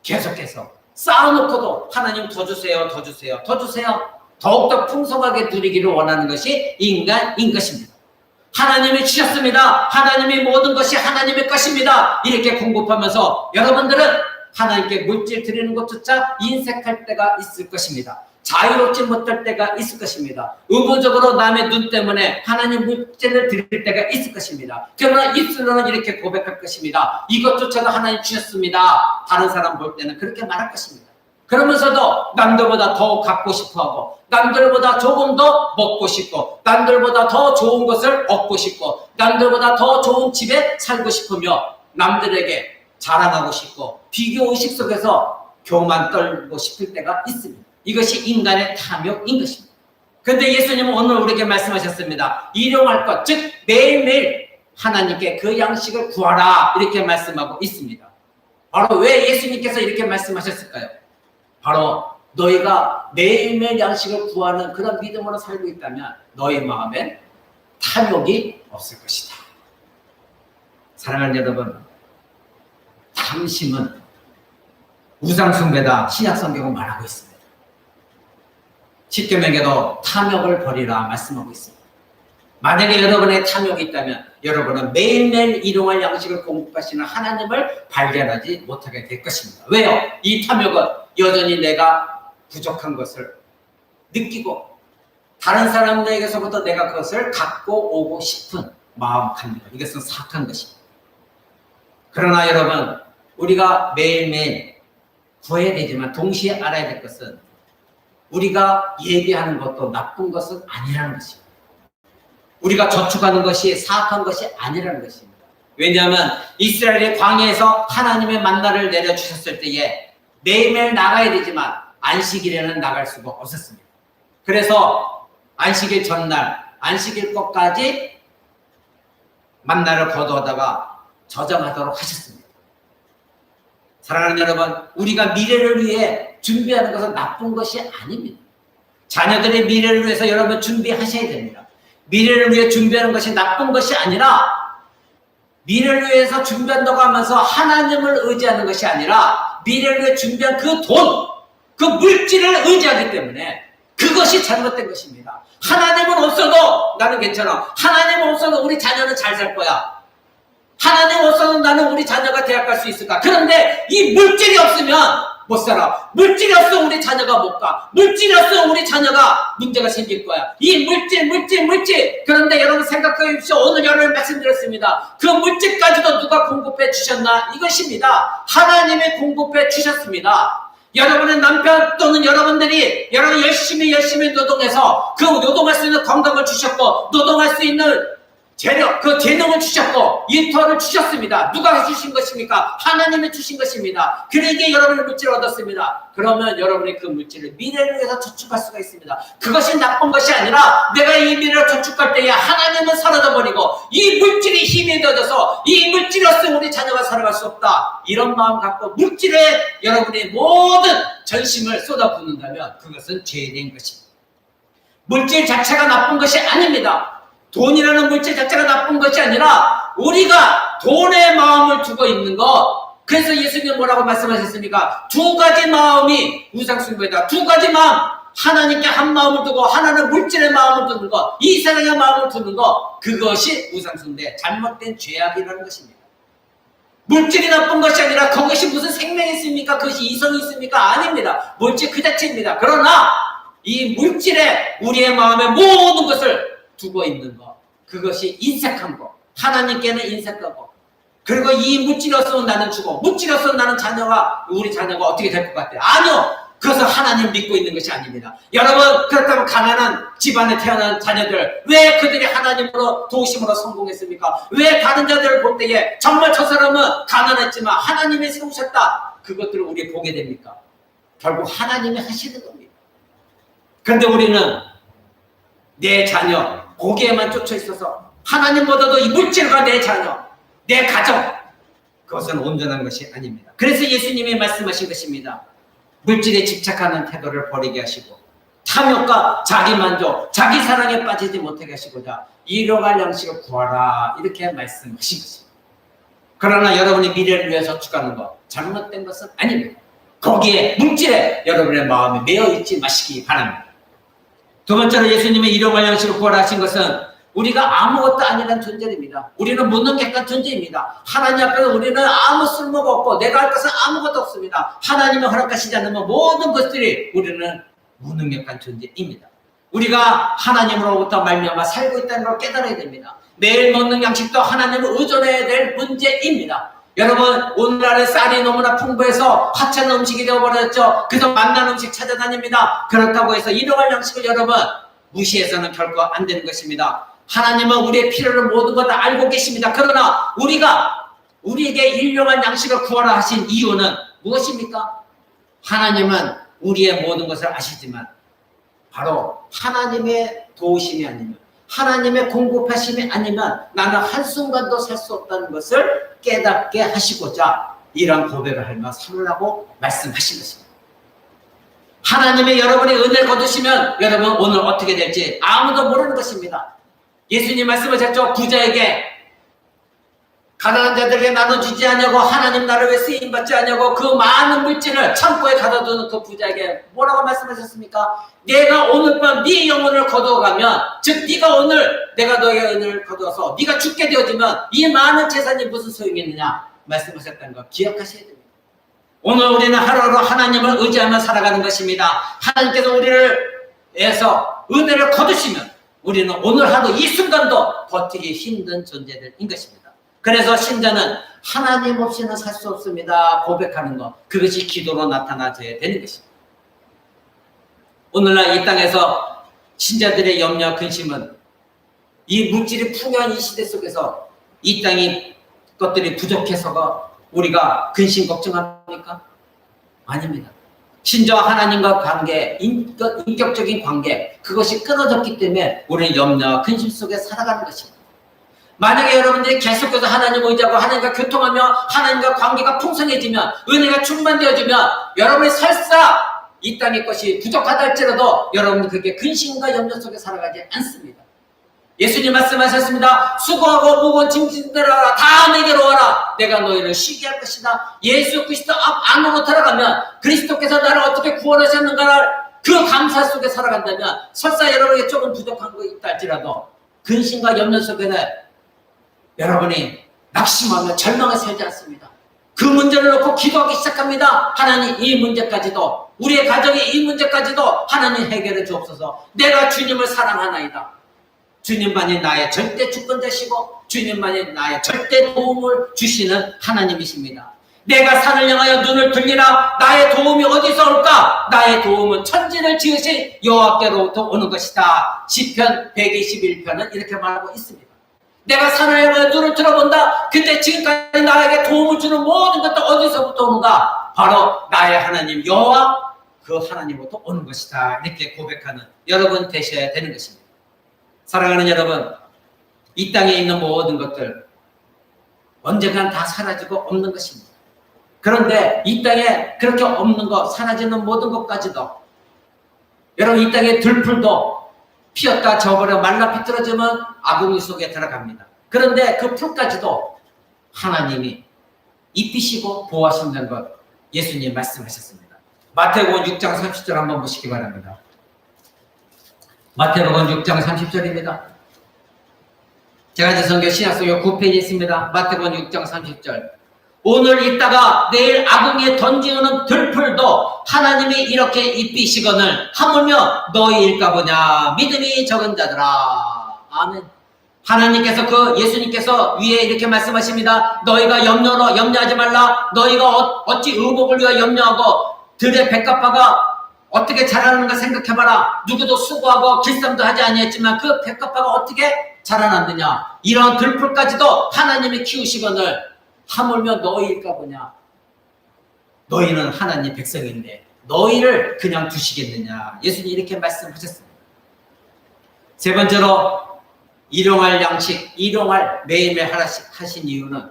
계속해서 쌓아놓고도 하나님 더 주세요, 더 주세요, 더 주세요. 더욱더 풍성하게 누리기를 원하는 것이 인간인 것입니다. 하나님이 주셨습니다. 하나님의 모든 것이 하나님의 것입니다. 이렇게 공급하면서 여러분들은 하나님께 물질 드리는 것조차 인색할 때가 있을 것입니다. 자유롭지 못할 때가 있을 것입니다. 의무적으로 남의 눈 때문에 하나님 물질을 드릴 때가 있을 것입니다. 그러나 입술로는 이렇게 고백할 것입니다. 이것조차도 하나님 주셨습니다. 다른 사람 볼 때는 그렇게 말할 것입니다. 그러면서도 남들보다 더 갖고 싶어하고 남들보다 조금 더 먹고 싶고 남들보다 더 좋은 것을 얻고 싶고 남들보다 더 좋은 집에 살고 싶으며 남들에게 자랑하고 싶고 비교의식 속에서 교만 떨고 싶을 때가 있습니다. 이것이 인간의 탐욕인 것입니다. 그런데 예수님은 오늘 우리에게 말씀하셨습니다. 일용할 것, 즉 매일매일 하나님께 그 양식을 구하라 이렇게 말씀하고 있습니다. 바로 왜 예수님께서 이렇게 말씀하셨을까요? 바로 너희가 매일매일 양식을 구하는 그런 믿음으로 살고 있다면 너희 마음엔 탐욕이 없을 것이다. 사랑하는 여러분, 탐심은 우상숭배다. 신약성경은 말하고 있습니다. 십계명에도 탐욕을 버리라 말씀하고 있습니다. 만약에 여러분의 탐욕이 있다면 여러분은 매일매일 일용할 양식을 공급하시는 하나님을 발견하지 못하게 될 것입니다. 왜요? 이 탐욕은 여전히 내가 부족한 것을 느끼고 다른 사람들에게서부터 내가 그것을 갖고 오고 싶은 마음 갖는 것. 이것은 사악한 것입니다. 그러나 여러분, 우리가 매일매일 구해야 되지만 동시에 알아야 될 것은 우리가 예비하는 것도 나쁜 것은 아니라는 것입니다. 우리가 저축하는 것이 사악한 것이 아니라는 것입니다. 왜냐하면 이스라엘이 광야에서 하나님의 만나를 내려주셨을 때에 매일매일 나가야 되지만 안식일에는 나갈 수가 없었습니다. 그래서 안식일 전날, 안식일 것까지 만나를 거두어다가 저장하도록 하셨습니다. 사랑하는 여러분, 우리가 미래를 위해 준비하는 것은 나쁜 것이 아닙니다. 자녀들의 미래를 위해서 여러분 준비하셔야 됩니다. 미래를 위해 준비하는 것이 나쁜 것이 아니라 미래를 위해서 준비한다고 하면서 하나님을 의지하는 것이 아니라 미래를 위해 준비한 그 돈, 그 물질을 의지하기 때문에 그것이 잘못된 것입니다. 하나님은 없어도 나는 괜찮아. 하나님 없어도 우리 자녀는 잘 살 거야. 하나님 없어도 나는 우리 자녀가 대학 갈 수 있을까? 그런데 이 물질이 없으면 못 살아. 물질이 없으면 우리 자녀가 못 가. 물질이 없으면 우리 자녀가 문제가 생길 거야. 이 물질. 그런데 여러분 생각해 보십시오. 오늘 여러분 말씀드렸습니다. 그 물질까지도 누가 공급해 주셨나? 이것입니다. 하나님이 공급해 주셨습니다. 여러분의 남편 또는 여러분들이 여러분 열심히 노동해서 그 노동할 수 있는 건강을 주셨고 노동할 수 있는 재력, 그 재능을 주셨고 인터를 주셨습니다. 누가 해주신 것입니까? 하나님이 주신 것입니다. 그러기에 여러분의 물질을 얻었습니다. 그러면 여러분의 그 물질을 미래를 위해서 저축할 수가 있습니다. 그것이 나쁜 것이 아니라 내가 이 미래를 저축할 때에 하나님은 사라져버리고 이 물질이 힘이 되어져서 이 물질이 없으면 우리 자녀가 살아갈 수 없다. 이런 마음 갖고 물질에 여러분의 모든 전심을 쏟아붓는다면 그것은 죄인 것입니다. 물질 자체가 나쁜 것이 아닙니다. 돈이라는 물질 자체가 나쁜 것이 아니라 우리가 돈에 마음을 두고 있는 것. 그래서 예수님은 뭐라고 말씀하셨습니까? 두 가지 마음이 우상숭배다. 두 가지 마음. 하나님께 한 마음을 두고 하나는 물질의 마음을 두는 것. 이 세상의 마음을 두는 것. 그것이 우상숭배, 잘못된 죄악이라는 것입니다. 물질이 나쁜 것이 아니라 그것이 무슨 생명이 있습니까? 그것이 이성이 있습니까? 아닙니다. 물질 그 자체입니다. 그러나 이 물질에 우리의 마음의 모든 것을 두고 있는 것, 그것이 인색한 것, 하나님께는 인색한 것. 그리고 이 물질이 없으면 나는 죽어, 물질이 없으면 나는 우리 자녀가 어떻게 될 것 같아요? 아니요, 그것은 하나님 믿고 있는 것이 아닙니다. 여러분, 그렇다면 가난한 집안에 태어난 자녀들, 왜 그들이 하나님으로 도우심으로 성공했습니까? 왜 다른 자들을 볼 때에 정말 저 사람은 가난했지만 하나님이 세우셨다, 그것들을 우리 보게 됩니까? 결국 하나님이 하시는 겁니다. 그런데 우리는 내 자녀 거기에만 쫓아 있어서 하나님보다도 이 물질과 내 자녀, 내 가정, 그것은 온전한 것이 아닙니다. 그래서 예수님이 말씀하신 것입니다. 물질에 집착하는 태도를 버리게 하시고 탐욕과 자기만족, 자기 사랑에 빠지지 못하게 하시고자 일용할 양식을 구하라 이렇게 말씀하신 것입니다. 그러나 여러분이 미래를 위해 저축하는 것, 잘못된 것은 아닙니다. 거기에 물질에 여러분의 마음이 매여 있지 마시기 바랍니다. 두 번째로 예수님의 일용할 양식을 구하라 하신 것은 우리가 아무것도 아니란 존재입니다. 우리는 무능력한 존재입니다. 하나님 앞에서 우리는 아무 쓸모가 없고 내가 할 것은 아무것도 없습니다. 하나님이 허락하시지 않으면 모든 것들이 우리는 무능력한 존재입니다. 우리가 하나님으로부터 말미암아 살고 있다는 걸 깨달아야 됩니다. 매일 먹는 양식도 하나님을 의존해야 될 문제입니다. 여러분, 오늘날의 쌀이 너무나 풍부해서 하찮은 음식이 되어버렸죠. 그래서 만난 음식 찾아다닙니다. 그렇다고 해서 일용할 양식을 여러분 무시해서는 결코 안 되는 것입니다. 하나님은 우리의 필요를 모든 것 다 알고 계십니다. 그러나 우리가 우리에게 일용할 양식을 구하라 하신 이유는 무엇입니까? 하나님은 우리의 모든 것을 아시지만 바로 하나님의 도우심이 아니면, 하나님의 공급하심이 아니면 나는 한순간도 살 수 없다는 것을 깨닫게 하시고자 이런 고백을 하며 삼으라고 말씀하신 것입니다. 하나님의 여러분의 은혜를 거두시면 여러분 오늘 어떻게 될지 아무도 모르는 것입니다. 예수님 말씀하셨죠. 부자에게 가난한 자들에게 나눠주지 않냐고, 하나님 나를 왜 쓰임받지 않냐고 그 많은 물질을 창고에 가둬두는 그 부자에게 뭐라고 말씀하셨습니까? 내가 오늘 밤 네 영혼을 거두어가면, 즉 네가 오늘 내가 너의 은혜를 거두어서 네가 죽게 되어지면 이 많은 재산이 무슨 소용이 있느냐 말씀하셨다는 거 기억하셔야 됩니다. 오늘 우리는 하루하루 하나님을 의지하며 살아가는 것입니다. 하나님께서 우리를 위해서 은혜를 거두시면 우리는 오늘 하루 이 순간도 버티기 힘든 존재들인 것입니다. 그래서 신자는 하나님 없이는 살 수 없습니다. 고백하는 것, 그것이 기도로 나타나져야 되는 것입니다. 오늘날 이 땅에서 신자들의 염려, 근심은 이 물질이 풍요한 이 시대 속에서 이 땅이 것들이 부족해서가 우리가 근심 걱정합니까? 아닙니다. 신자와 하나님과 관계, 인격적인 관계, 그것이 끊어졌기 때문에 우리는 염려와 근심 속에 살아가는 것입니다. 만약에 여러분들이 계속해서 하나님을 의지하고 하나님과 교통하며 하나님과 관계가 풍성해지면, 은혜가 충만되어지면 여러분이 설사 이 땅의 것이 부족하다 할지라도 여러분은 그게 근심과 염려 속에 살아가지 않습니다. 예수님 말씀하셨습니다. 수고하고 무거운 짐진들아 다 내게로 와라. 내가 너희를 쉬게 할 것이다. 예수 그리스도 안으로 들어가면 그리스도께서 나를 어떻게 구원하셨는가를 그 감사 속에 살아간다면, 설사 여러분에게 조금 부족한 거 있다 할지라도 근심과 염려 속에는 여러분이 낙심하며 절망에 살지 않습니다. 그 문제를 놓고 기도하기 시작합니다. 하나님, 이 문제까지도, 우리의 가정의 이 문제까지도 하나님 해결해 주옵소서. 내가 주님을 사랑하나이다. 주님만이 나의 절대 주권자시고 주님만이 나의 절대 도움을 주시는 하나님이십니다. 내가 산을 향하여 눈을 들리라. 나의 도움이 어디서 올까? 나의 도움은 천지를 지으신 여호와께로부터 오는 것이다. 시편 121편은 이렇게 말하고 있습니다. 내가 산을 향하여 눈을 들어본다. 근데 지금까지 나에게 도움을 주는 모든 것도 어디서부터 오는가? 바로 나의 하나님 여호와, 그 하나님으로부터 오는 것이다. 이렇게 고백하는 여러분 되셔야 되는 것입니다. 사랑하는 여러분, 이 땅에 있는 모든 것들 언젠간 다 사라지고 없는 것입니다. 그런데 이 땅에 그렇게 없는 것, 사라지는 모든 것까지도, 여러분 이 땅에 들풀도 피었다 져버려 말라 비틀어지면 아궁이 속에 들어갑니다. 그런데 그 풀까지도 하나님이 입히시고 보호하신다는 것 예수님 말씀하셨습니다. 마태복음 6장 30절 한번 보시기 바랍니다. 마태복음 6장 30절입니다. 제가 이제 성경 신약성경 9페이지에 있습니다. 마태복음 6장 30절. 오늘 있다가 내일 아궁이에 던지는 들풀도 하나님이 이렇게 입히시거늘 하물며 너희일까 보냐. 믿음이 적은 자들아. 아멘. 하나님께서 예수님께서 위에 이렇게 말씀하십니다. 너희가 염려하지 말라. 너희가 어찌 의복을 위하여 염려하고 들의 백합화가 어떻게 자라는가 생각해봐라. 누구도 수고하고 길쌈도 하지 아니했지만 그 백합화가 어떻게 자라났느냐. 이런 들풀까지도 하나님이 키우시거늘 하물며 너희일까 보냐. 너희는 하나님 백성인데 너희를 그냥 두시겠느냐. 예수님이 이렇게 말씀하셨습니다. 세 번째로 일용할 양식, 일용할 매일매일 하신 이유는,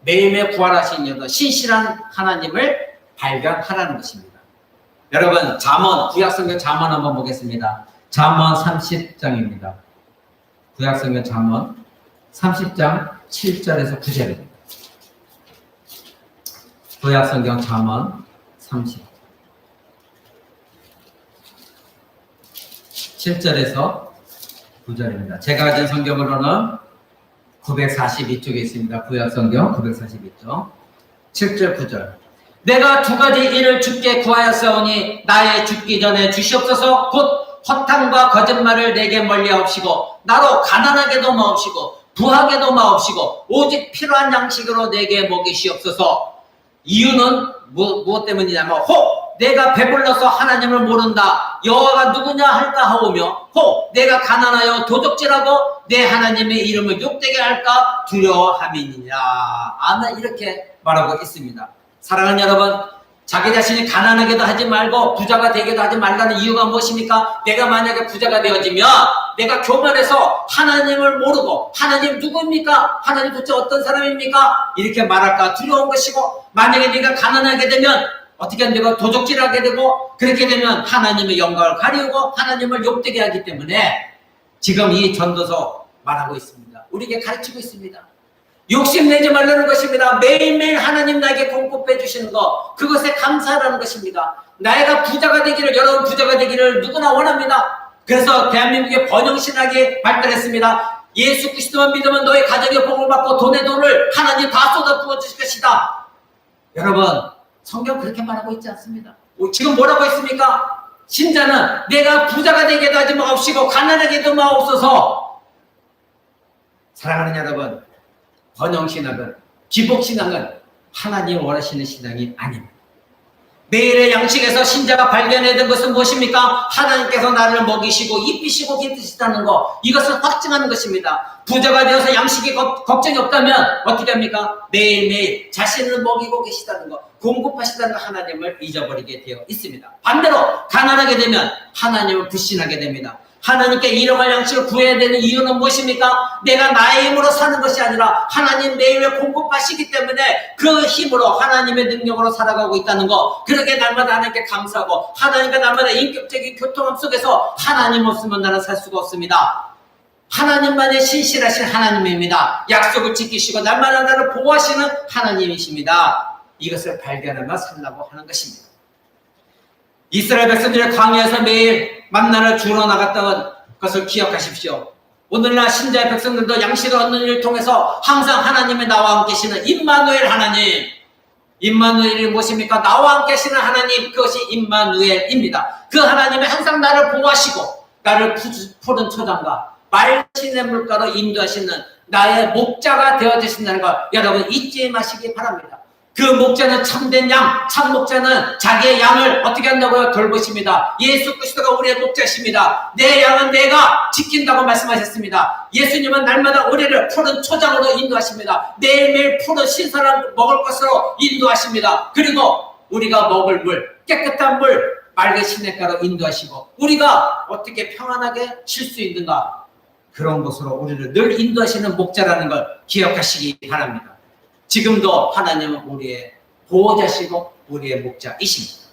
매일매일 부활하신 이유는 신실한 하나님을 발견하라는 것입니다. 여러분 잠언, 구약성경 잠언 한번 보겠습니다. 잠언 30장입니다. 구약성경 잠언 30장 7절에서 9절입니다. 구약성경 잠언 7절에서 9절입니다. 제가 가진 성경으로는 942쪽에 있습니다. 구약성경 942쪽 7절 9절. 내가 두 가지 일을 주께 구하였사오니 나의 죽기 전에 주시옵소서. 곧 허탕과 거짓말을 내게 멀리하옵시고 나로 가난하게도 마옵시고 부하게도 마옵시고 오직 필요한 양식으로 내게 먹이시옵소서. 이유는 무엇 때문이냐면 내가 배불러서 하나님을 모른다. 여호와가 누구냐 할까 하오며 혹 내가 가난하여 도적질하고 내 하나님의 이름을 욕되게 할까 두려워함이니라. 아멘. 이렇게 말하고 있습니다. 사랑하는 여러분, 자기 자신이 가난하게도 하지 말고 부자가 되게도 하지 말라는 이유가 무엇입니까? 내가 만약에 부자가 되어지면 내가 교만해서 하나님을 모르고 하나님 누구입니까? 하나님 도대체 어떤 사람입니까? 이렇게 말할까 두려운 것이고, 만약에 네가 가난하게 되면 어떻게 내가 도적질하게 되고, 그렇게 되면 하나님의 영광을 가리우고 하나님을 욕되게 하기 때문에 지금 이 전도서 말하고 있습니다. 우리에게 가르치고 있습니다. 욕심내지 말라는 것입니다. 매일매일 하나님 나에게 공급해 주시는 것, 그것에 감사하라는 것입니다. 나이가 부자가 되기를, 여러분 부자가 되기를 누구나 원합니다. 그래서 대한민국의 번영신학이 발달했습니다. 예수 그리스도만 믿으면 너의 가정의 복을 받고 돈의 돈을 하나님 다 쏟아 부어 주실 것이다. 여러분, 성경 그렇게 말하고 있지 않습니다. 지금 뭐라고 했습니까? 신자는 내가 부자가 되게도 하지 마옵시고 가난하게도 마옵소서. 사랑하는 여러분, 번영신학은, 기복신학은 하나님 원하시는 신앙이 아닙니다. 매일의 양식에서 신자가 발견해야 될 것은 무엇입니까? 하나님께서 나를 먹이시고 입히시고 기르시다는 것, 이것을 확증하는 것입니다. 부자가 되어서 양식이 걱정이 없다면 어떻게 합니까? 매일매일 자신을 먹이고 계시다는 것, 공급하시다는 것, 하나님을 잊어버리게 되어 있습니다. 반대로 가난하게 되면 하나님을 불신하게 됩니다. 하나님께 일용할 양식을 구해야 되는 이유는 무엇입니까? 내가 나의 힘으로 사는 것이 아니라 하나님 매일 공급하시기 때문에 그 힘으로 하나님의 능력으로 살아가고 있다는 것, 그렇게 날마다 하나님께 감사하고 하나님과 날마다 인격적인 교통함 속에서 하나님 없으면 나는 살 수가 없습니다. 하나님만이 신실하신 하나님입니다. 약속을 지키시고 날마다 나를 보호하시는 하나님이십니다. 이것을 발견하며 살라고 하는 것입니다. 이스라엘 백성들의 광야에서 매일 만나를 주러 나갔던 것을 기억하십시오. 오늘날 신자의 백성들도 양식을 얻는 일을 통해서 항상 하나님이 나와 함께 계시는 임마누엘 하나님, 임마누엘이 무엇입니까? 나와 함께 계시는 하나님, 그것이 임마누엘입니다. 그 하나님이 항상 나를 보호하시고 나를 푸른 초장과 맑은 물가로 인도하시는 나의 목자가 되어주신다는 것, 여러분 잊지 마시기 바랍니다. 그 목자는 참된 양, 참 목자는 자기의 양을 어떻게 한다고요? 돌보십니다. 예수 그리스도가 우리의 목자십니다. 내 양은 내가 지킨다고 말씀하셨습니다. 예수님은 날마다 우리를 푸른 초장으로 인도하십니다. 매일매일 푸른 신선한 먹을 것으로 인도하십니다. 그리고 우리가 먹을 물, 깨끗한 물, 맑은 시냇가로 인도하시고 우리가 어떻게 평안하게 쉴 수 있는가, 그런 곳으로 우리를 늘 인도하시는 목자라는 걸 기억하시기 바랍니다. 지금도 하나님은 우리의 보호자시고 우리의 목자이십니다.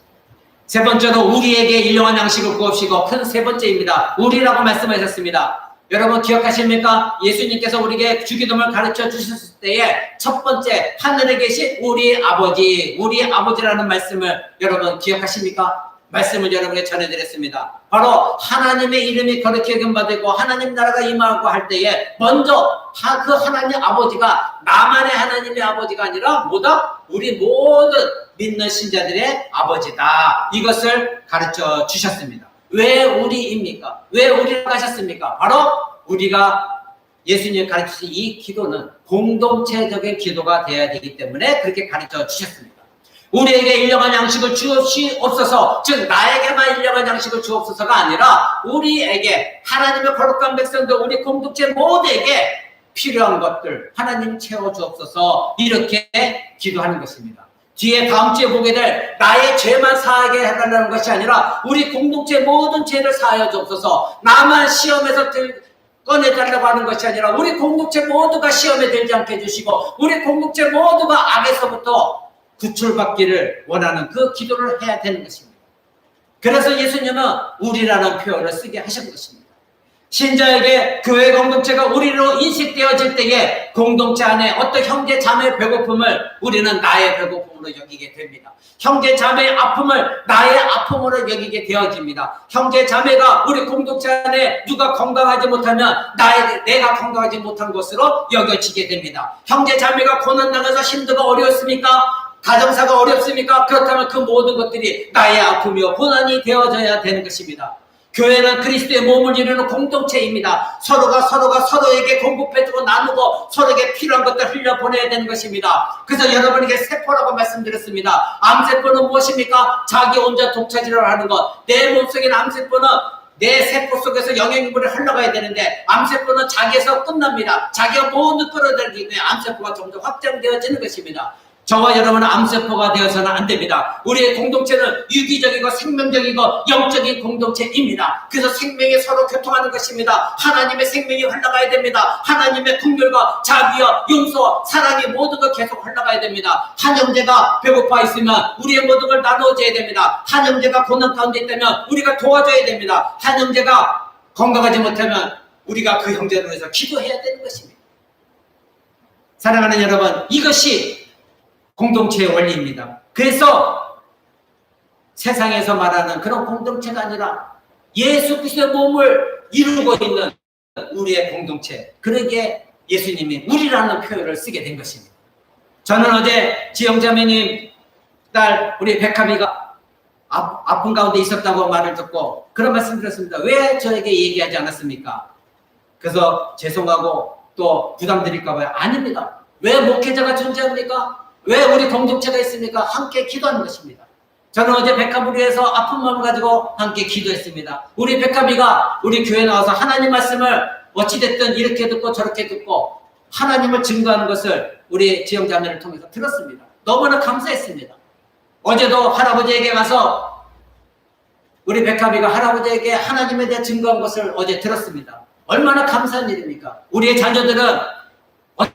세 번째로 우리에게 일용할 양식을 구하시고, 큰 세 번째입니다. 우리라고 말씀하셨습니다. 여러분 기억하십니까? 예수님께서 우리에게 주기도문을 가르쳐 주셨을 때에 첫 번째, 하늘에 계신 우리 아버지, 우리 아버지라는 말씀을 여러분 기억하십니까? 말씀을 여러분에게 전해드렸습니다. 바로 하나님의 이름이 거룩히 여김받고 하나님 나라가 임하고 할 때에 먼저 그 하나님 아버지가 나만의 하나님의 아버지가 아니라 뭐다? 우리 모든 믿는 신자들의 아버지다. 이것을 가르쳐 주셨습니다. 왜 우리입니까? 왜 우리라고 하셨습니까? 바로 우리가 예수님이 가르치신 이 기도는 공동체적인 기도가 되어야 되기 때문에 그렇게 가르쳐 주셨습니다. 우리에게 일용할 양식을 주옵소서, 즉 나에게만 일용할 양식을 주옵소서가 아니라 우리에게, 하나님의 거룩한 백성들, 우리 공동체 모두에게 필요한 것들 하나님 채워주옵소서, 이렇게 기도하는 것입니다. 뒤에 다음 주에 보게 될 나의 죄만 사하게 해달라는 것이 아니라 우리 공동체 모든 죄를 사하여 주옵소서, 나만 시험에서 꺼내달라고 하는 것이 아니라 우리 공동체 모두가 시험에 들지 않게 해주시고 우리 공동체 모두가 악에서부터 구출받기를 원하는 그 기도를 해야 되는 것입니다. 그래서 예수님은 우리라는 표현을 쓰게 하신 것입니다. 신자에게 교회 공동체가 우리로 인식되어질 때에 공동체 안에 어떤 형제 자매의 배고픔을 우리는 나의 배고픔으로 여기게 됩니다. 형제 자매의 아픔을 나의 아픔으로 여기게 되어집니다. 형제 자매가 우리 공동체 안에 누가 건강하지 못하면 내가 건강하지 못한 것으로 여겨지게 됩니다. 형제 자매가 고난당해서 힘들고 어려웠습니까? 가정사가 어렵습니까? 그렇다면 그 모든 것들이 나의 아픔이요 고난이 되어져야 되는 것입니다. 교회는 그리스도의 몸을 이루는 공동체입니다. 서로가 서로에게 공급해주고 나누고 서로에게 필요한 것들 흘려보내야 되는 것입니다. 그래서 여러분에게 세포라고 말씀드렸습니다. 암세포는 무엇입니까? 자기 혼자 독차지를 하는 것. 내 몸속에 있는 암세포는 내 세포 속에서 영양분이 흘러가야 되는데 암세포는 자기에서 끝납니다. 자기가 모두 끌어들이기 때문에 암세포가 점점 확장되어지는 것입니다. 저와 여러분은 암세포가 되어서는 안 됩니다. 우리의 공동체는 유기적이고 생명적이고 영적인 공동체입니다. 그래서 생명이 서로 교통하는 것입니다. 하나님의 생명이 흘러가야 됩니다. 하나님의 긍휼과 자비와 용서와 사랑이 모든 것 계속 흘러가야 됩니다. 한 형제가 배고파 있으면 우리의 모든 걸 나눠줘야 됩니다. 한 형제가 고난 가운데 있다면 우리가 도와줘야 됩니다. 한 형제가 건강하지 못하면 우리가 그 형제를 위해서 기도해야 되는 것입니다. 사랑하는 여러분, 이것이 공동체의 원리입니다. 그래서 세상에서 말하는 그런 공동체가 아니라 예수 그리스도의 몸을 이루고 있는 우리의 공동체, 그러기에 예수님이 우리라는 표현을 쓰게 된 것입니다. 저는 어제 지영자매님 딸 우리 백합이가 아픈 가운데 있었다고 말을 듣고 그런 말씀 드렸습니다. 왜 저에게 얘기하지 않았습니까? 그래서 죄송하고 또 부담드릴까 봐요. 아닙니다. 왜 목회자가 존재합니까? 왜 우리 공동체가 있습니까? 함께 기도하는 것입니다. 저는 어제 백합을 위해서 아픈 마음을 가지고 함께 기도했습니다. 우리 백합이가 우리 교회에 나와서 하나님 말씀을 어찌됐든 이렇게 듣고 저렇게 듣고 하나님을 증거하는 것을 우리 지영자매를 통해서 들었습니다. 너무나 감사했습니다. 어제도 할아버지에게 가서 우리 백합이가 할아버지에게 하나님에 대해 증거한 것을 어제 들었습니다. 얼마나 감사한 일입니까? 우리의 자녀들은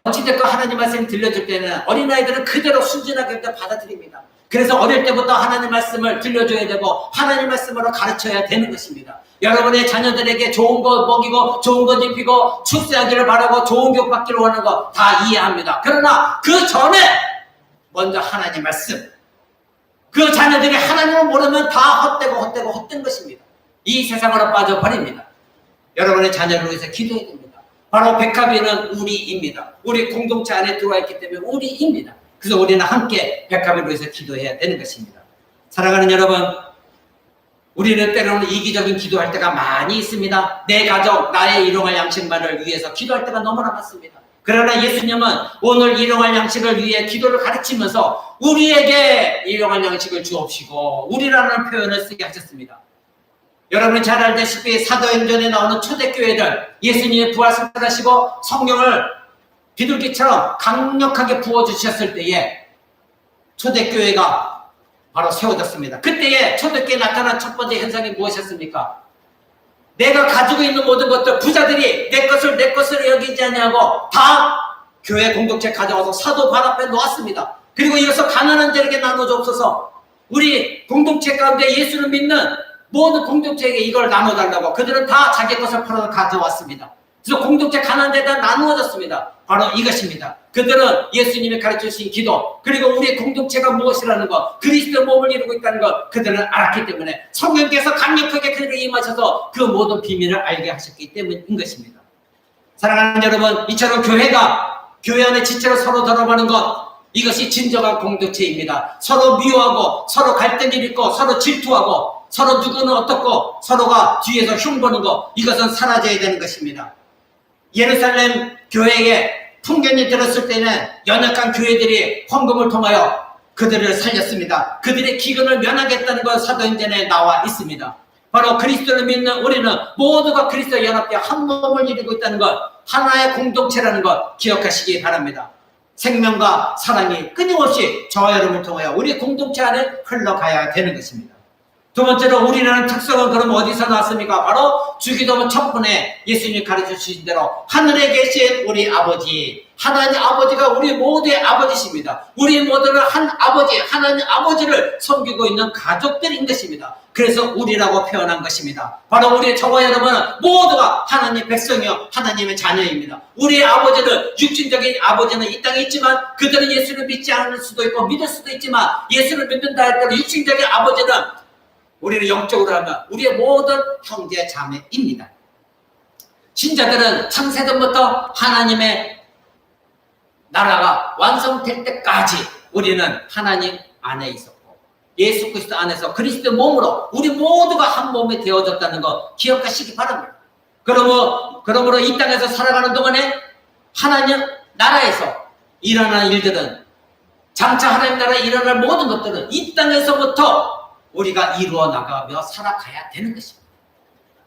어찌됐건 하나님 말씀 들려줄 때는 어린아이들은 그대로 순진하게 받아들입니다. 그래서 어릴 때부터 하나님 말씀을 들려줘야 되고 하나님 말씀으로 가르쳐야 되는 것입니다. 여러분의 자녀들에게 좋은 거 먹이고 좋은 거 입히고 출세하기를 바라고 좋은 교육 받기를 원하는 거 다 이해합니다. 그러나 그 전에 먼저 하나님 말씀, 그 자녀들이 하나님을 모르면 다 헛된 것입니다. 이 세상으로 빠져버립니다. 여러분의 자녀를 위해서 기도해야 됩니다. 바로 백합이는 우리입니다. 우리 공동체 안에 들어와 있기 때문에 우리입니다. 그래서 우리는 함께 백합을 위해서 기도해야 되는 것입니다. 사랑하는 여러분, 우리는 때로는 이기적인 기도할 때가 많이 있습니다. 내 가족, 나의 일용할 양식만을 위해서 기도할 때가 너무나 많습니다. 그러나 예수님은 오늘 일용할 양식을 위해 기도를 가르치면서 우리에게 일용할 양식을 주옵시고 우리라는 표현을 쓰게 하셨습니다. 여러분이 잘 알다시피 사도행전에 나오는 초대교회들, 예수님이 부활승천하시고 성령을 비둘기처럼 강력하게 부어주셨을 때에 초대교회가 바로 세워졌습니다. 그때에 초대교회에 나타난 첫 번째 현상이 무엇이었습니까? 내가 가지고 있는 모든 것들, 부자들이 내 것을 여기지 아니하고 다 교회 공동체 가져와서 사도 발 앞에 놓았습니다. 그리고 이어서 가난한 자에게 나눠주옵소서. 우리 공동체 가운데 예수를 믿는 모든 공동체에게 이걸 나눠달라고 그들은 다 자기 것을 팔아서 가져왔습니다. 그래서 공동체 가난한 데다 나누어졌습니다. 바로 이것입니다. 그들은 예수님이 가르쳐주신 기도, 그리고 우리의 공동체가 무엇이라는 것, 그리스도의 몸을 이루고 있다는 것, 그들은 알았기 때문에 성령께서 강력하게 그들에게 임하셔서 그 모든 비밀을 알게 하셨기 때문인 것입니다. 사랑하는 여러분, 이처럼 교회 안에 지체로 서로 돌아가는 것, 이것이 진정한 공동체입니다. 서로 미워하고 서로 갈등이 있고 서로 질투하고 서로 누구는 어떻고 서로가 뒤에서 흉보는 것, 이것은 사라져야 되는 것입니다. 예루살렘 교회에 풍년이 들었을 때는 연약한 교회들이 헌금을 통하여 그들을 살렸습니다. 그들의 기근을 면하겠다는 것 사도행전에 나와 있습니다. 바로 그리스도를 믿는 우리는 모두가 그리스도와 연합되어 한 몸을 이루고 있다는 것, 하나의 공동체라는 것 기억하시기 바랍니다. 생명과 사랑이 끊임없이 저와 여러분을 통하여 우리 공동체 안에 흘러가야 되는 것입니다. 두 번째로 우리라는 특성은 그럼 어디서 나왔습니까? 바로 주기도문 첫번에 예수님이 가르쳐주신 대로 하늘에 계신 우리 아버지, 하나님 아버지가 우리 모두의 아버지십니다. 우리 모두는 한 아버지, 하나님 아버지를 섬기고 있는 가족들인 것입니다. 그래서 우리라고 표현한 것입니다. 바로 우리 저와 여러분은 모두가 하나님 백성이요 하나님의 자녀입니다. 우리의 아버지는 육신적인 아버지는 이 땅에 있지만 그들은 예수를 믿지 않을 수도 있고 믿을 수도 있지만 예수를 믿는다 할때도 육신적인 아버지는 우리는 영적으로 하면 우리의 모든 형제 자매입니다. 신자들은 창세전부터 하나님의 나라가 완성될 때까지 우리는 하나님 안에 있었고 예수 그리스도 안에서 그리스도의 몸으로 우리 모두가 한 몸이 되어졌다는 거 기억하시기 바랍니다. 그러므로 이 땅에서 살아가는 동안에 하나님 나라에서 일어나는 일들은, 장차 하나님 나라에 일어날 모든 것들은 이 땅에서부터 우리가 이루어 나가며 살아가야 되는 것입니다.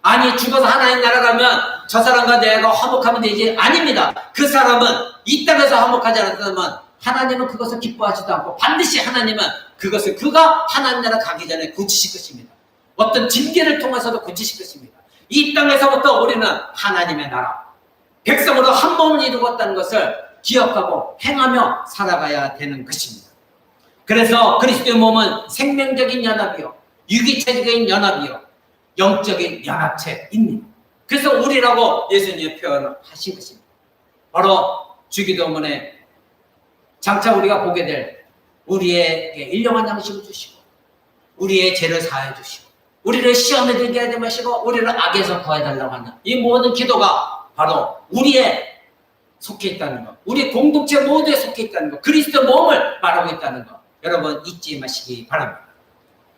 아니, 죽어서 하나님 나라 가면 저 사람과 내가 화목하면 되지. 아닙니다. 그 사람은 이 땅에서 화목하지 않았다면 하나님은 그것을 기뻐하지도 않고 반드시 하나님은 그것을 그가 하나님 나라 가기 전에 고치실 것입니다. 어떤 징계를 통해서도 고치실 것입니다. 이 땅에서부터 우리는 하나님의 나라, 백성으로 한 몸을 이루었다는 것을 기억하고 행하며 살아가야 되는 것입니다. 그래서 그리스도의 몸은 생명적인 연합이요, 유기체적인 연합이요, 영적인 연합체입니다. 그래서 우리라고 예수님이 표현하신 것입니다. 바로 주기도문에 장차 우리가 보게 될 우리에게 일용할 양식을 주시고, 우리의 죄를 사해 주시고, 우리를 시험에 들게 하지 마시고, 우리를 악에서 구해달라고 하는 이 모든 기도가 바로 우리의 속해 있다는 것, 우리 공동체 모두에 속해 있다는 것, 그리스도 몸을 말하고 있다는 것, 여러분 잊지 마시기 바랍니다.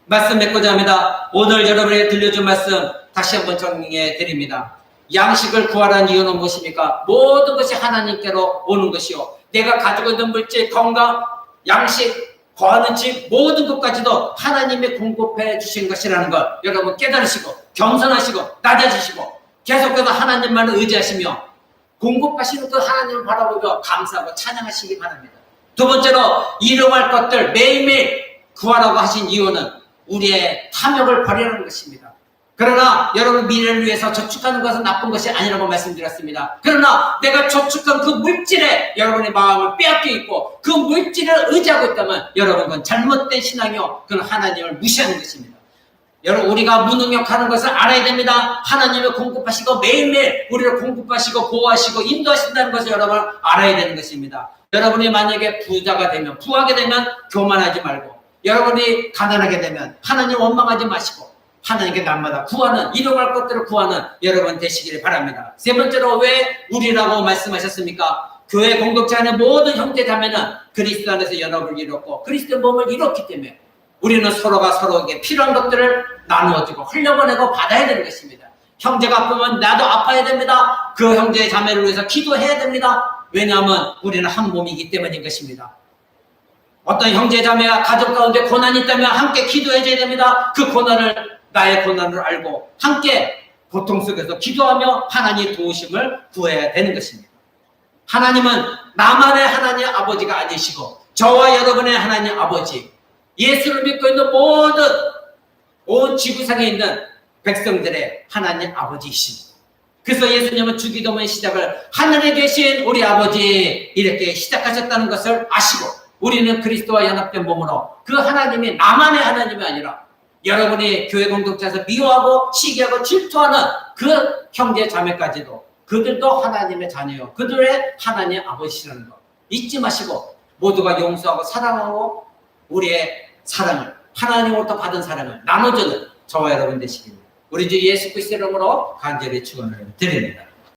말씀 맺고자 합니다. 오늘 여러분에게 들려준 말씀 다시 한번 정리해 드립니다. 양식을 구하라는 이유는 무엇입니까? 모든 것이 하나님께로 오는 것이요, 내가 가지고 있는 물질, 건강, 양식, 거하는 집, 모든 것까지도 하나님이 공급해 주신 것이라는 걸 여러분 깨달으시고, 겸손하시고, 낮아지시고, 계속해서 하나님만을 의지하시며 공급하시는 그 하나님을 바라보며 감사하고 찬양하시기 바랍니다. 두 번째로, 일용할 것들 매일매일 구하라고 하신 이유는 우리의 탐욕을 버리라는 것입니다. 그러나 여러분, 미래를 위해서 저축하는 것은 나쁜 것이 아니라고 말씀드렸습니다. 그러나 내가 저축한 그 물질에 여러분의 마음을 빼앗겨 있고 그 물질을 의지하고 있다면 여러분, 그건 잘못된 신앙이요, 그건 하나님을 무시하는 것입니다. 여러분, 우리가 무능력하는 것을 알아야 됩니다. 하나님을 공급하시고 매일매일 우리를 공급하시고 보호하시고 인도하신다는 것을 여러분 알아야 되는 것입니다. 여러분이 만약에 부자가 되면, 부하게 되면 교만하지 말고, 여러분이 가난하게 되면 하나님 원망하지 마시고 하나님께 날마다 구하는, 일용할 것들을 구하는 여러분 되시기를 바랍니다. 세 번째로, 왜 우리라고 말씀하셨습니까? 교회 공동체 안에 모든 형제 자매는 그리스도 안에서 연합을 이뤘고 그리스도의 몸을 이뤘기 때문에 우리는 서로가 서로에게 필요한 것들을 나누어주고 흘려보내고 받아야 되는 것입니다. 형제가 아프면 나도 아파야 됩니다. 그 형제의 자매를 위해서 기도해야 됩니다. 왜냐하면 우리는 한 몸이기 때문인 것입니다. 어떤 형제 자매가 가족 가운데 고난이 있다면 함께 기도해줘야 됩니다. 그 고난을, 나의 고난을 알고 함께 고통 속에서 기도하며 하나님의 도우심을 구해야 되는 것입니다. 하나님은 나만의 하나님 아버지가 아니시고 저와 여러분의 하나님 아버지, 예수를 믿고 있는 모든 온 지구상에 있는 백성들의 하나님 아버지이십니다. 그래서 예수님은 주기도문의 시작을 하늘에 계신 우리 아버지 이렇게 시작하셨다는 것을 아시고, 우리는 그리스도와 연합된 몸으로 그 하나님이 나만의 하나님이 아니라 여러분이 교회 공동체에서 미워하고 시기하고 질투하는 그 형제 자매까지도 그들도 하나님의 자녀요, 그들의 하나님 아버지라는 것 잊지 마시고 모두가 용서하고 사랑하고 우리의 사랑을, 하나님으로부터 받은 사랑을 나눠주는 저와 여러분 되시기를 우리 주 예수 그리스도의 이름으로 간절히 축원을 드립니다.